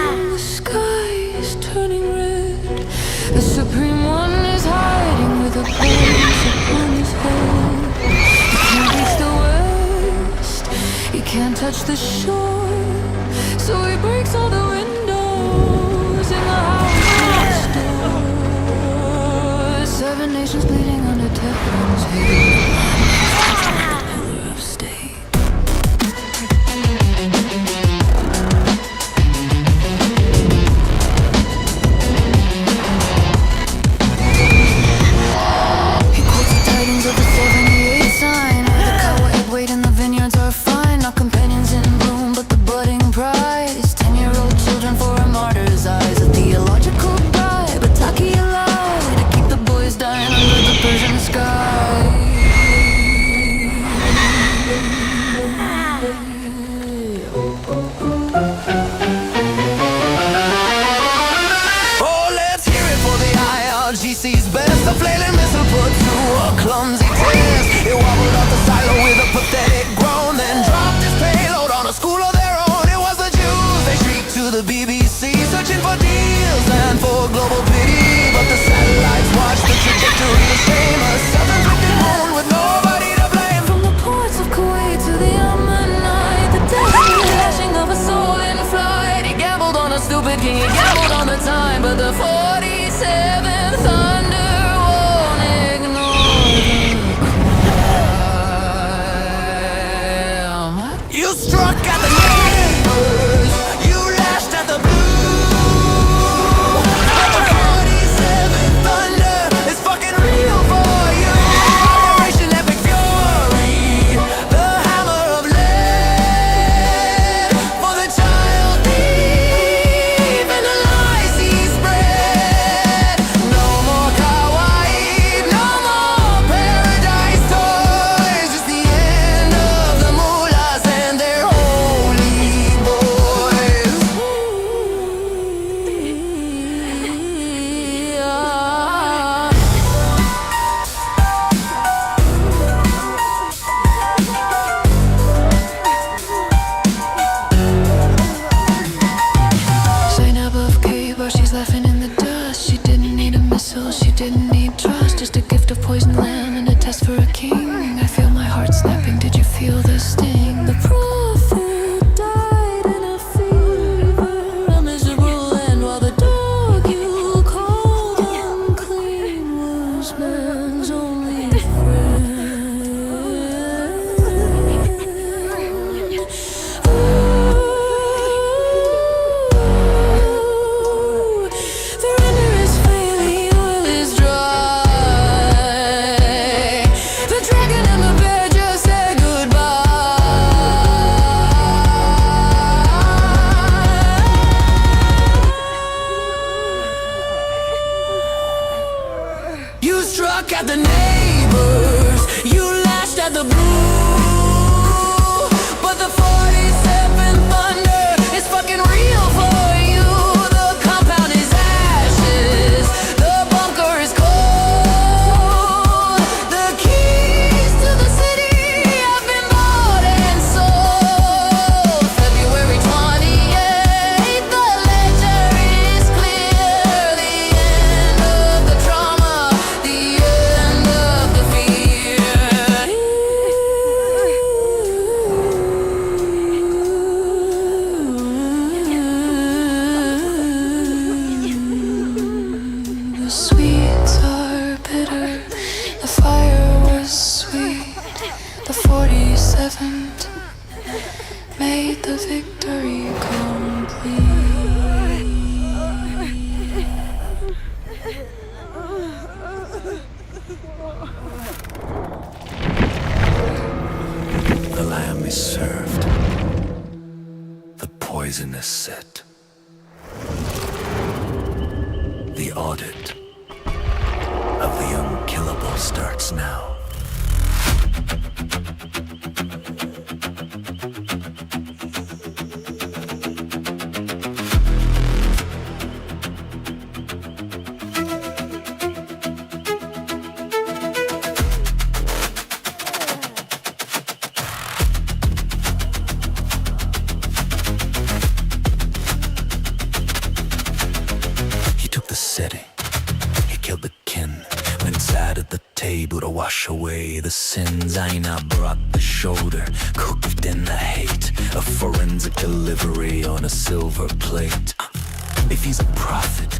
Without the sky is turning red. The Supreme One is hiding with a place upon his head. He can't reach the west, he can't touch the shore, so he breaks all the windows in the house next door. 7 nations bleeding under Tehran's hate. Pillar of state. He quotes the tidings of the 7 years. You struck at the neighbors, you lashed at the blue. But the 47 thunder is fucking real for you. Operation Epic Fury, the hammer of lead for the child thief and the lies he spread. No more kawaii, no more paradise toys. It's the end of the mullahs and their holy boys. Sign up of K, but she's laughing in the dust. She didn't need a missile, she didn't need trust. Just a gift of poison lamb and a test for a king. I feel my heart snapping, did you feel the sting? The prophet died in a fever, a miserable end, while the dog you called unclean was man's only friend. The render is failing, oil is dry. The dragon and the bear just said goodbye. You struck at the neighbors, you lashed at the blue. But the 47 thunder is fucking real for you. The compound is ashes, the bunker is cold. The keys to the city have been bought and sold. February 28th, the ledger is clear. The end of the trauma, the end of the The sweets are bitter, the fire was sweet. The 47th made the victory complete. The lamb is served. The poison is set. The audit of the unkillable starts now. He took the city, he killed the kin, then sat at the table to wash away the sins. Aina brought the shoulder, cooked in the hate, a forensic delivery on a silver plate. If he's a prophet,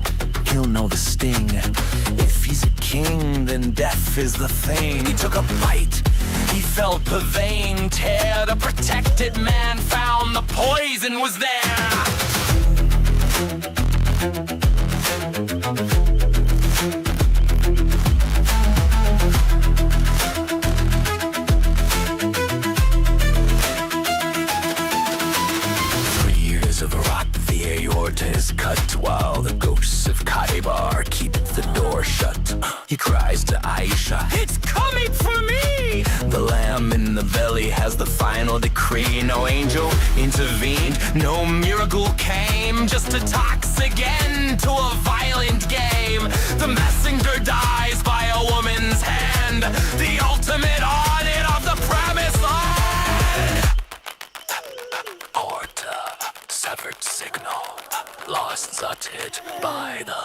he'll know the sting. If he's a king, then death is the thing. He took a bite, he felt the vein tear. The protected man found the poison was there. 3 years of rot, the aorta is cut, while the ghosts of Kaibar keep the door shut. He cries to Aisha, "It's coming for me!" The lamb in the belly has the final decree. No angel intervened, no miracle came, just a tox again to a violent game. The messenger dies by a woman's hand, the ultimate audit of the promised land. Aorta, severed signal, lost zutted by the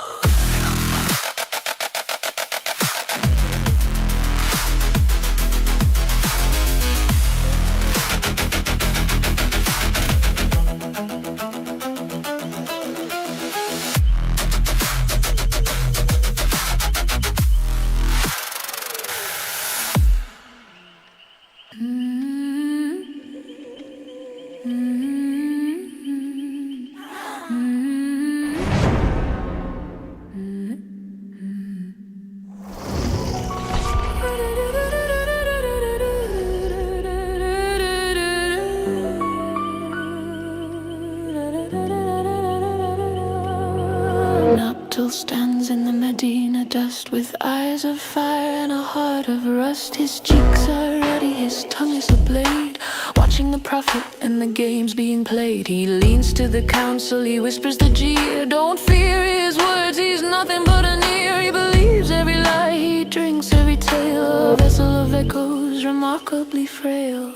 Noctil stands in the Medina dust with eyes of fire and a heart of rust. His cheeks are ruddy, his tongue is a blade, watching the prophet and the games being played. He leans to the council, he whispers the jeer. Don't fear his words, he's nothing but an ear. He believes every lie, he drinks every tale, a vessel of echoes remarkably frail.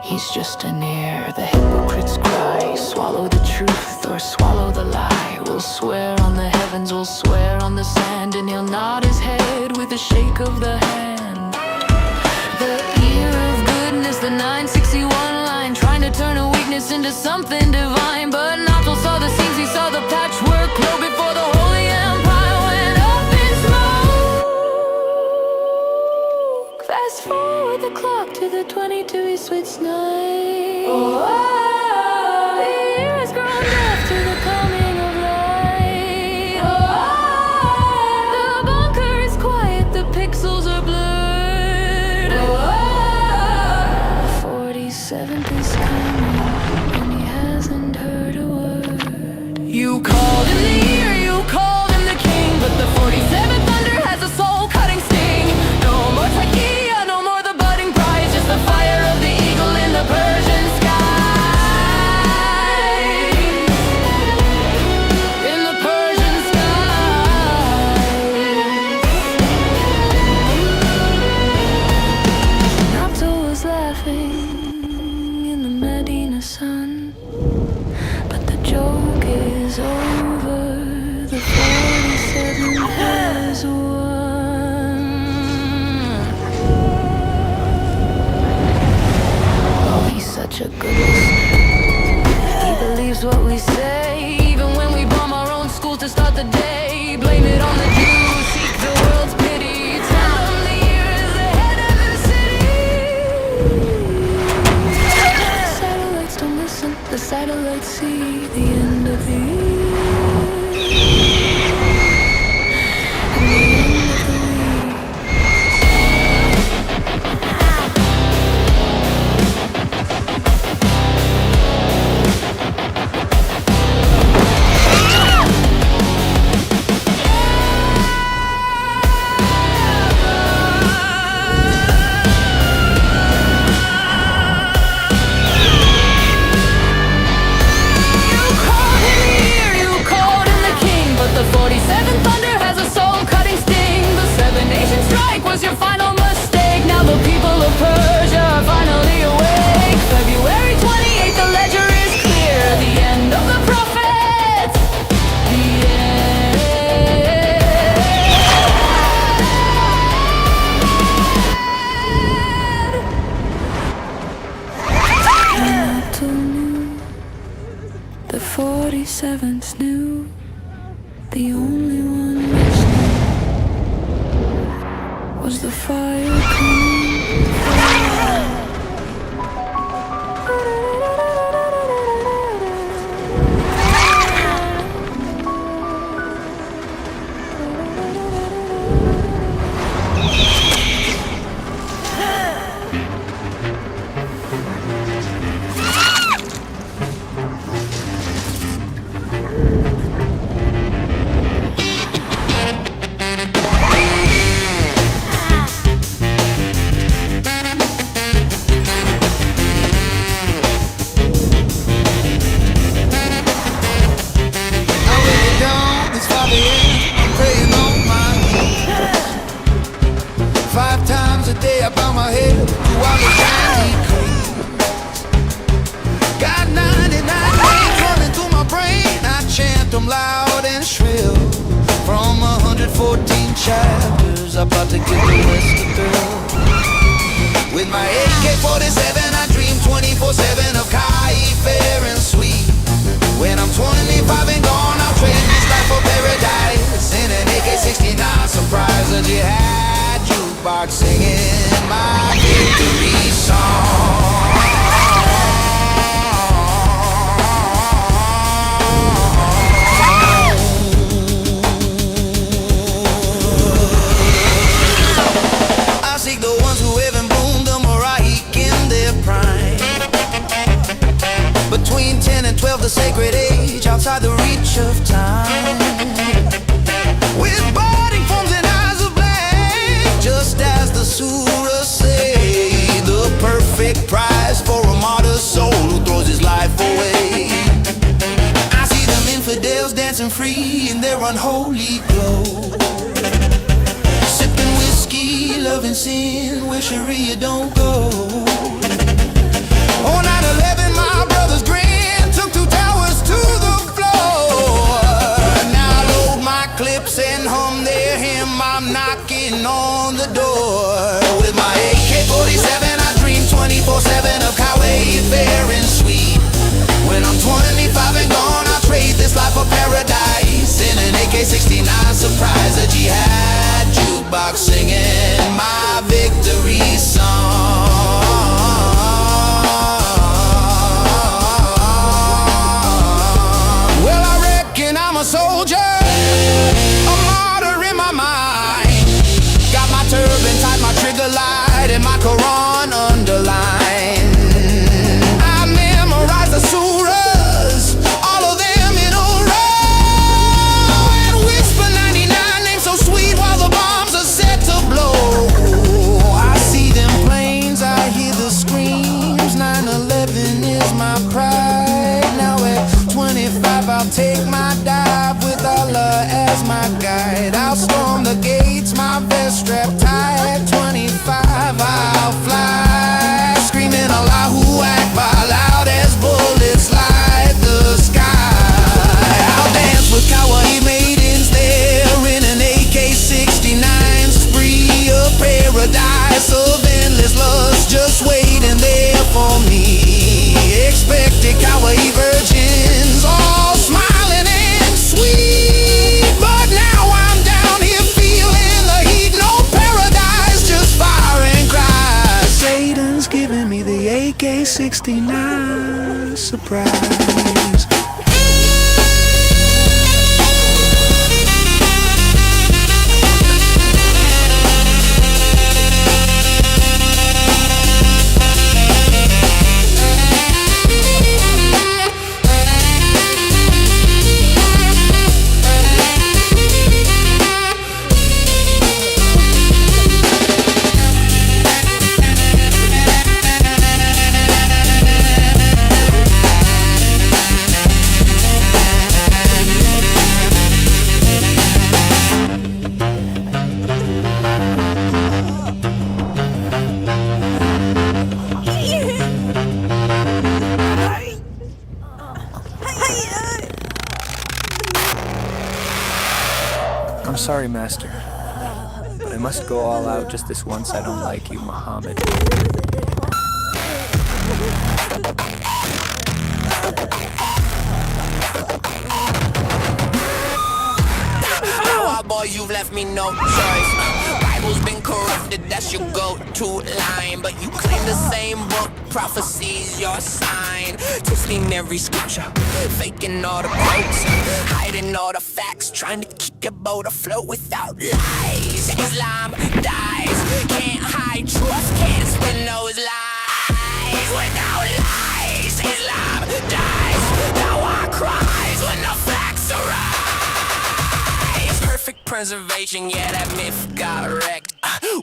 He's just an ear, the hypocrites cry. Swallow the truth or swallow the lie. We'll swear on the heavens, we'll swear on the sand, and he'll nod his head with a shake of the hand. The ear of goodness, the 961 line, trying to turn a weakness into something divine. But Noctil saw the seams, he saw the patchwork glow before the Holy Empire went up in smoke. Fast forward the clock to the 22, he switched night. Oh, the ear has grown deaf to the coming of light. Oh, the bunker is quiet, the pixels are blurred. Oh, 47th is coming, and he hasn't heard a word. You called him the ear, you called him the king, but the 47th thunder has a soul-cutting sting. No more Takia, no more the budding prize, just the fire of the eagle in the Persian sky. In the Persian sky. Noctil was laughing in the Medina sun, but the joke is over. The 47 has won. Oh, he's such a good listener. He believes what we say, even when we bomb our own schools to start the day. Blame it on the Jews, seek the world's pity. Tell him the ear is the head of the city. The satellites don't listen, the satellites see the end of the ear. And the end of the week. You called him the king, but the 47th thunder has a soul-cutting sting. The 7-nation strike was your final mistake. Now the people of Persia are finally awake. February 28th, the ledger is clear. The end of the prophets. The end. Noctil knew. The 47th knew. The only one listening was the fire coming from. Loud and shrill from 114 chapters, about to get the rest to thrill. With my AK-47, I dream 24/7 of Kai, fair and sweet. When I'm 25 and gone, I'll trade this life for paradise in an AK-69. Surprise, a jihad jukebox singing my victory song. of the sacred age, outside the reach of time. With budding forms and eyes of black, just as the surahs say, the perfect prize for a martyr's soul who throws his life away. I see them infidels dancing free in their unholy glow, sipping whiskey, loving sin, where Sharia don't go. On 9/11, my brother's grin took 2 towers to the floor. Now load my clips and hum their hymn, I'm knocking on the door. With my AK-47, I dream 24/7 of Kauai, fair and sweet. When I'm 25 and gone, I'll trade this life for paradise in an AK-69 surprise, a jihad jukebox singing my victory song. Well, I reckon I'm a soldier, a martyr in my mind. Got my turban tied, my trigger light, and my Quran underlined. I memorized the surahs, all of them in a row, and whisper 99 names so sweet while the bombs are set to blow. I see them planes, I hear the screams, 9/11 is my pride. Now at 25 I'll take my dive with Allah as my guide. I'll storm the gates, my vest strapped tight. 25 I'll fly, screaming Allahu Akbar loud as bullets light the sky. I'll dance with Kauai maidens there in an AK-69, spree of paradise of endless lust just waiting there for me. Expected Kauai virgins all smiling and sweet, but now I'm down here feeling the heat. No paradise, just fire and cry. Satan's giving me the AK-69 surprise. I'm sorry, Master, but I must go all out just this once. I don't like you, Muhammad. Now, boy, you've left me no choice. Bible's been corrupted, that's your go-to line. But you claim the same book, prophecy's your sign. Twisting every scripture, faking all the quotes, hiding all the facts, trying to keep your boat afloat without lies. Islam dies, can't hide truth, can't spin those lies. Without lies, Islam dies. Now I cries when the facts arise. Perfect preservation, yeah, that myth got wrecked.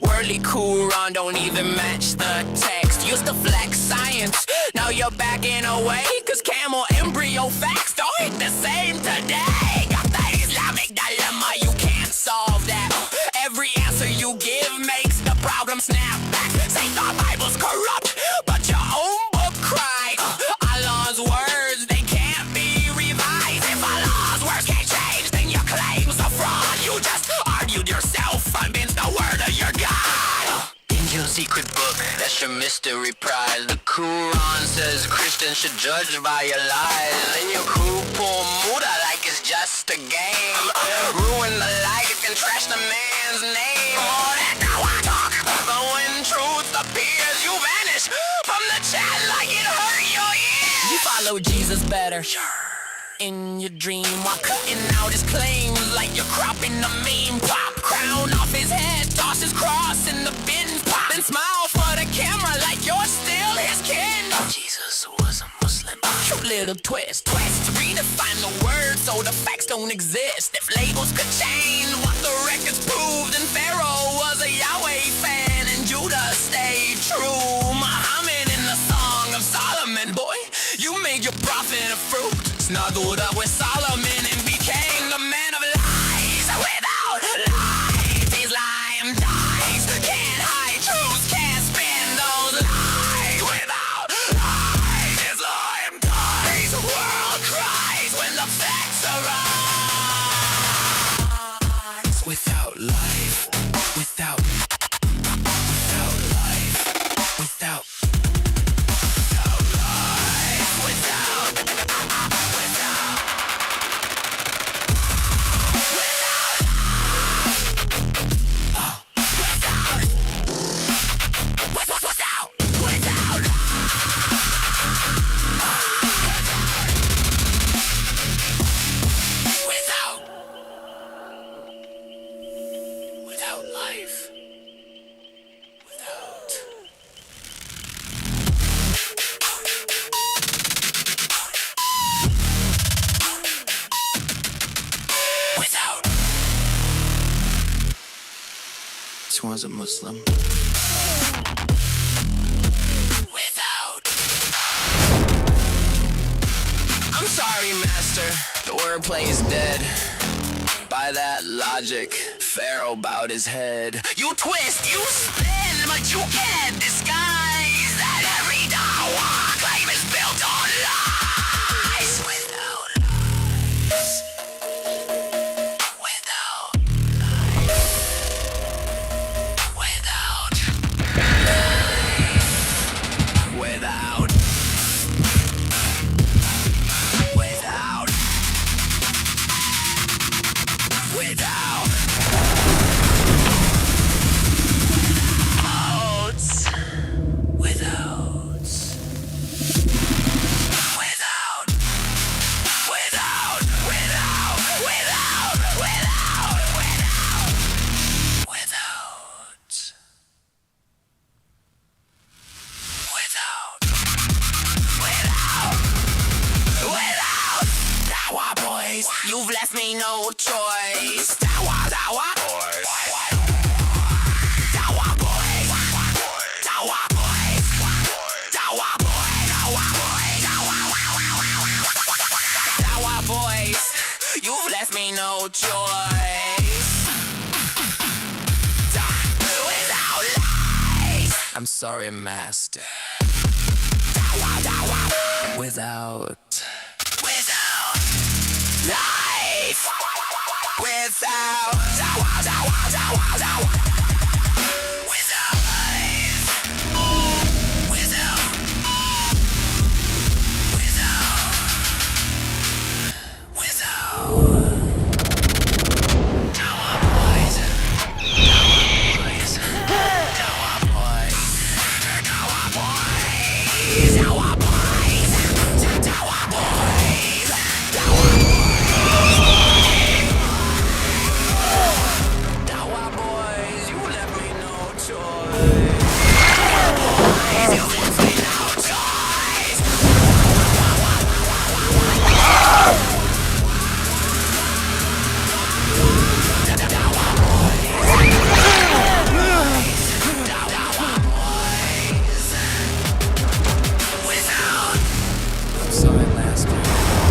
Worldly Quran don't even match the text. Used to flex science, now you're backing away, cause camel embryo facts don't hit the same today. Got that Islamic dilemma, you can't solve that. Every answer you give makes the problem snap back. Say the Bible's corrupt, but your own book cry. Allah's words, they can't be revised. If Allah's words can't change, then your claims are fraud. You just argued yourself, convinced the word of your God. In your secret book, that's your mystery prize. The Quran says Christians should judge by your lies. And you pull Muda like it's just a game. Ruin the life and trash the man's name. All that now I talk, but when truth appears, you vanish from the chat like it hurt your ears. You follow Jesus better. In your dream, while cutting out his claims like you're cropping a meme. Pop crown off his head, toss his cross in the bin. Pop and smile for the camera like you're still his kin. Jesus was a Muslim. Cute little twist, redefine the word so the facts don't exist. If labels could change what the records proved, then Pharaoh was a Yahweh fan and Judah stayed true. Muhammad in the Song of Solomon, boy, you made your prophet a fruit. Snuggled up with Solomon and became the man of lies. Without lies, he's lying dies. Can't hide truths, can't spin those lies. Without lies, his lying dies. The world cries when the facts arise. Without life, without life, without life, This one's a Muslim. Without. I'm sorry, master. The wordplay is dead. By that logic, Pharaoh bowed his head. You twist, you spin, but you can't disguise that every Dawa claim is built on lies. Without lies. Without lies. Without lies. Without. Without. Without. You've left me no choice. Dawa, dawa, boys. Dawa, boys. Dawa, boys. Dawa, boys. Dawa, boys. You've left me no choice. Without lies. I'm sorry, master. Dawa, dawa. Without life, without without life, without Tower boys, Tower boys, Tower boys, Tower boys, Tower boys, Tower boys.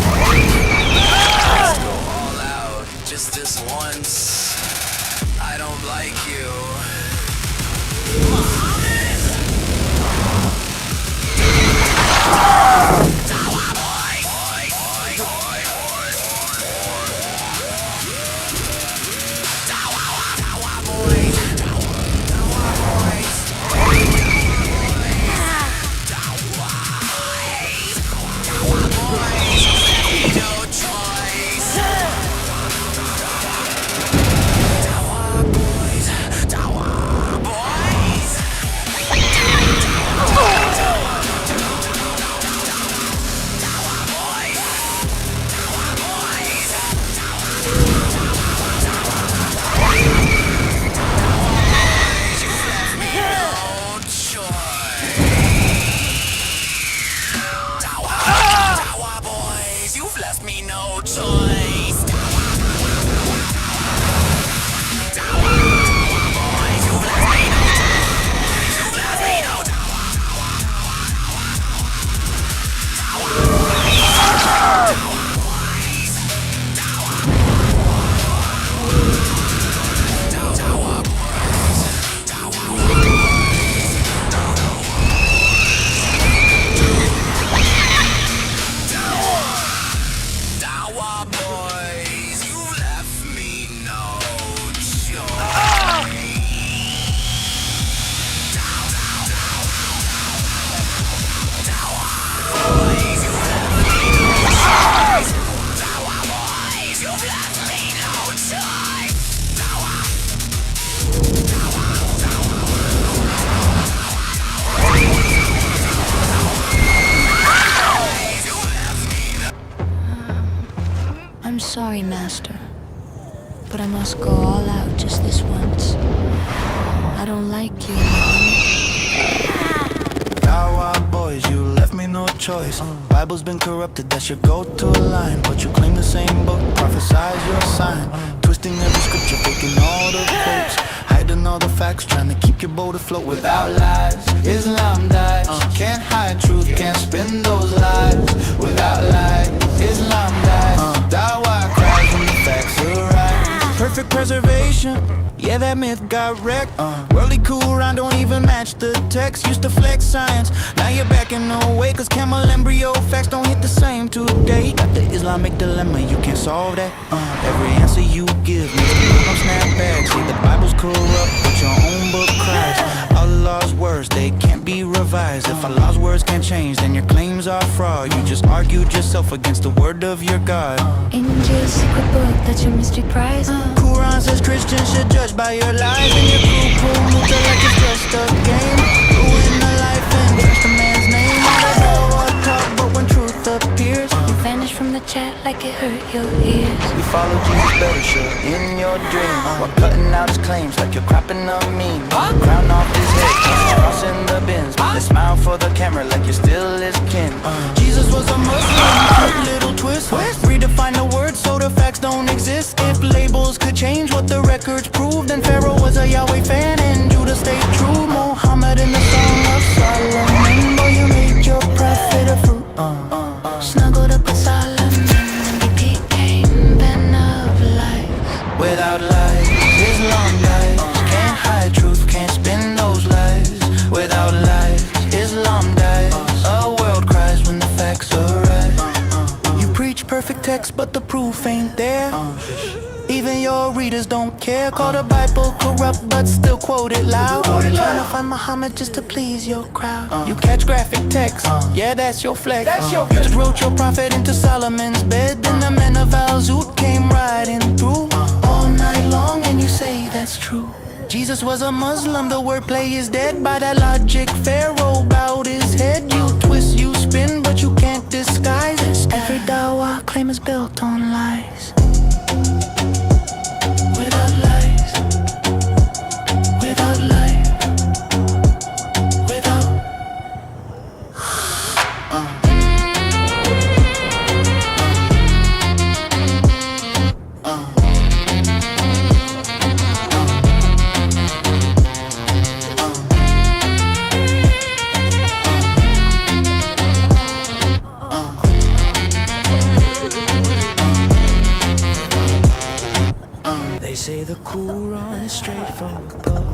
Just this once, I don't like you. Muhammad! Tower boy! Tower boys! No choice! Tower boys! sorry, Master, but I must go all out just this once. I don't like you, Dawa boys, you left me no choice. Bible's been corrupted, that's your go-to line. But you claim the same book, prophesize your sign. Twisting every scripture, faking all the quotes, hiding all the facts, trying to keep your boat afloat. Without lies, Islam dies. Can't hide truth, can't spin those lies. Without lies, Islam dies. Dawa cries when the facts are right. Perfect preservation, yeah, that myth got wrecked. Worldly Quran don't even match the text. Used to flex science, now you're backing away. Cause camel embryo facts don't hit the same today. Got the Islamic dilemma, you can't solve that. Every answer you give makes people don't snap back. See, the Bible's corrupt, but your own book cries. Allah's words, they can't be revised. If Allah's words can't change, then your claims are fraud. You just argued yourself against the word of your God. Angel's secret book, that's your mystery prize. Quran says Christians should judge by your lies. And your poo-poo moves are like it's just a game. Ruin the life and trash the man's name. All the Dawa talk, but when truth appears, You vanish from the chat like it hurt your ears. you follow Jesus better, sure, in your dream. While cutting out his claims like you're cropping a meme. Crown off his head, crossing the bins. They smile for the camera like you're still his kin. Jesus was a Muslim, cute little twist. Redefine the word so the facts don't exist. If labels could change what the records prove, then Pharaoh was a Yahweh fan and Judah stayed true. Muhammad in the Song of Solomon, boy, you made your prophet a fruit. Snuggled up with Solomon and he became pen of life. Without lies, Islam dies. Can't hide truth, can't spin those lies. Without lies, Islam dies. A world cries when the facts are right. You preach perfect text, but the proof ain't there. Even your readers don't care. Call the Bible corrupt, but still quote it loud. Trying to find Muhammad just to please your crowd. You catch graphic text, yeah, that's your flex. You just wrote your prophet into Solomon's bed. Then the men of Al-Zut came riding through all night long, and you say that's true. Jesus was a Muslim, the wordplay is dead. By that logic, Pharaoh bowed his head. You twist, you spin, but you can't disguise it. Every Dawa claim is built on lies. Without lies, without life, without. They say the Quran is straight from above.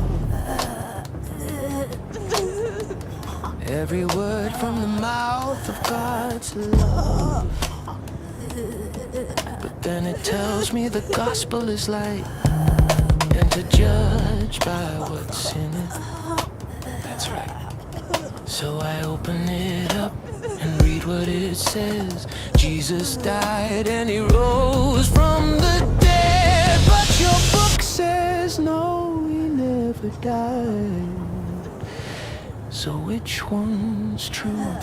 Every word from the mouth of God's love. But then it tells me the gospel is light, and to judge by what's in it. That's right. So I open it up and read what it says. Jesus died and he rose from the dead. But your book says no, he never died. So which one's true?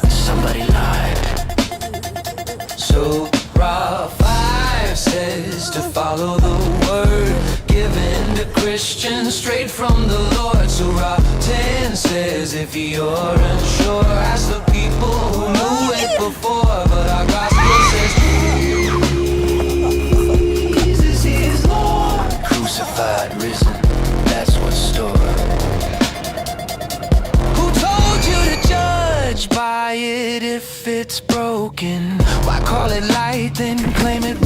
Somebody lied. So Surah 5 says to follow the word given to Christians straight from the Lord. Surah 10 says if you're unsure, ask the people who knew it before. But our gospel says Jesus is Lord. Crucified, risen, that's what's stored. Who told you to judge by it if it's broken? Why call it light then claim it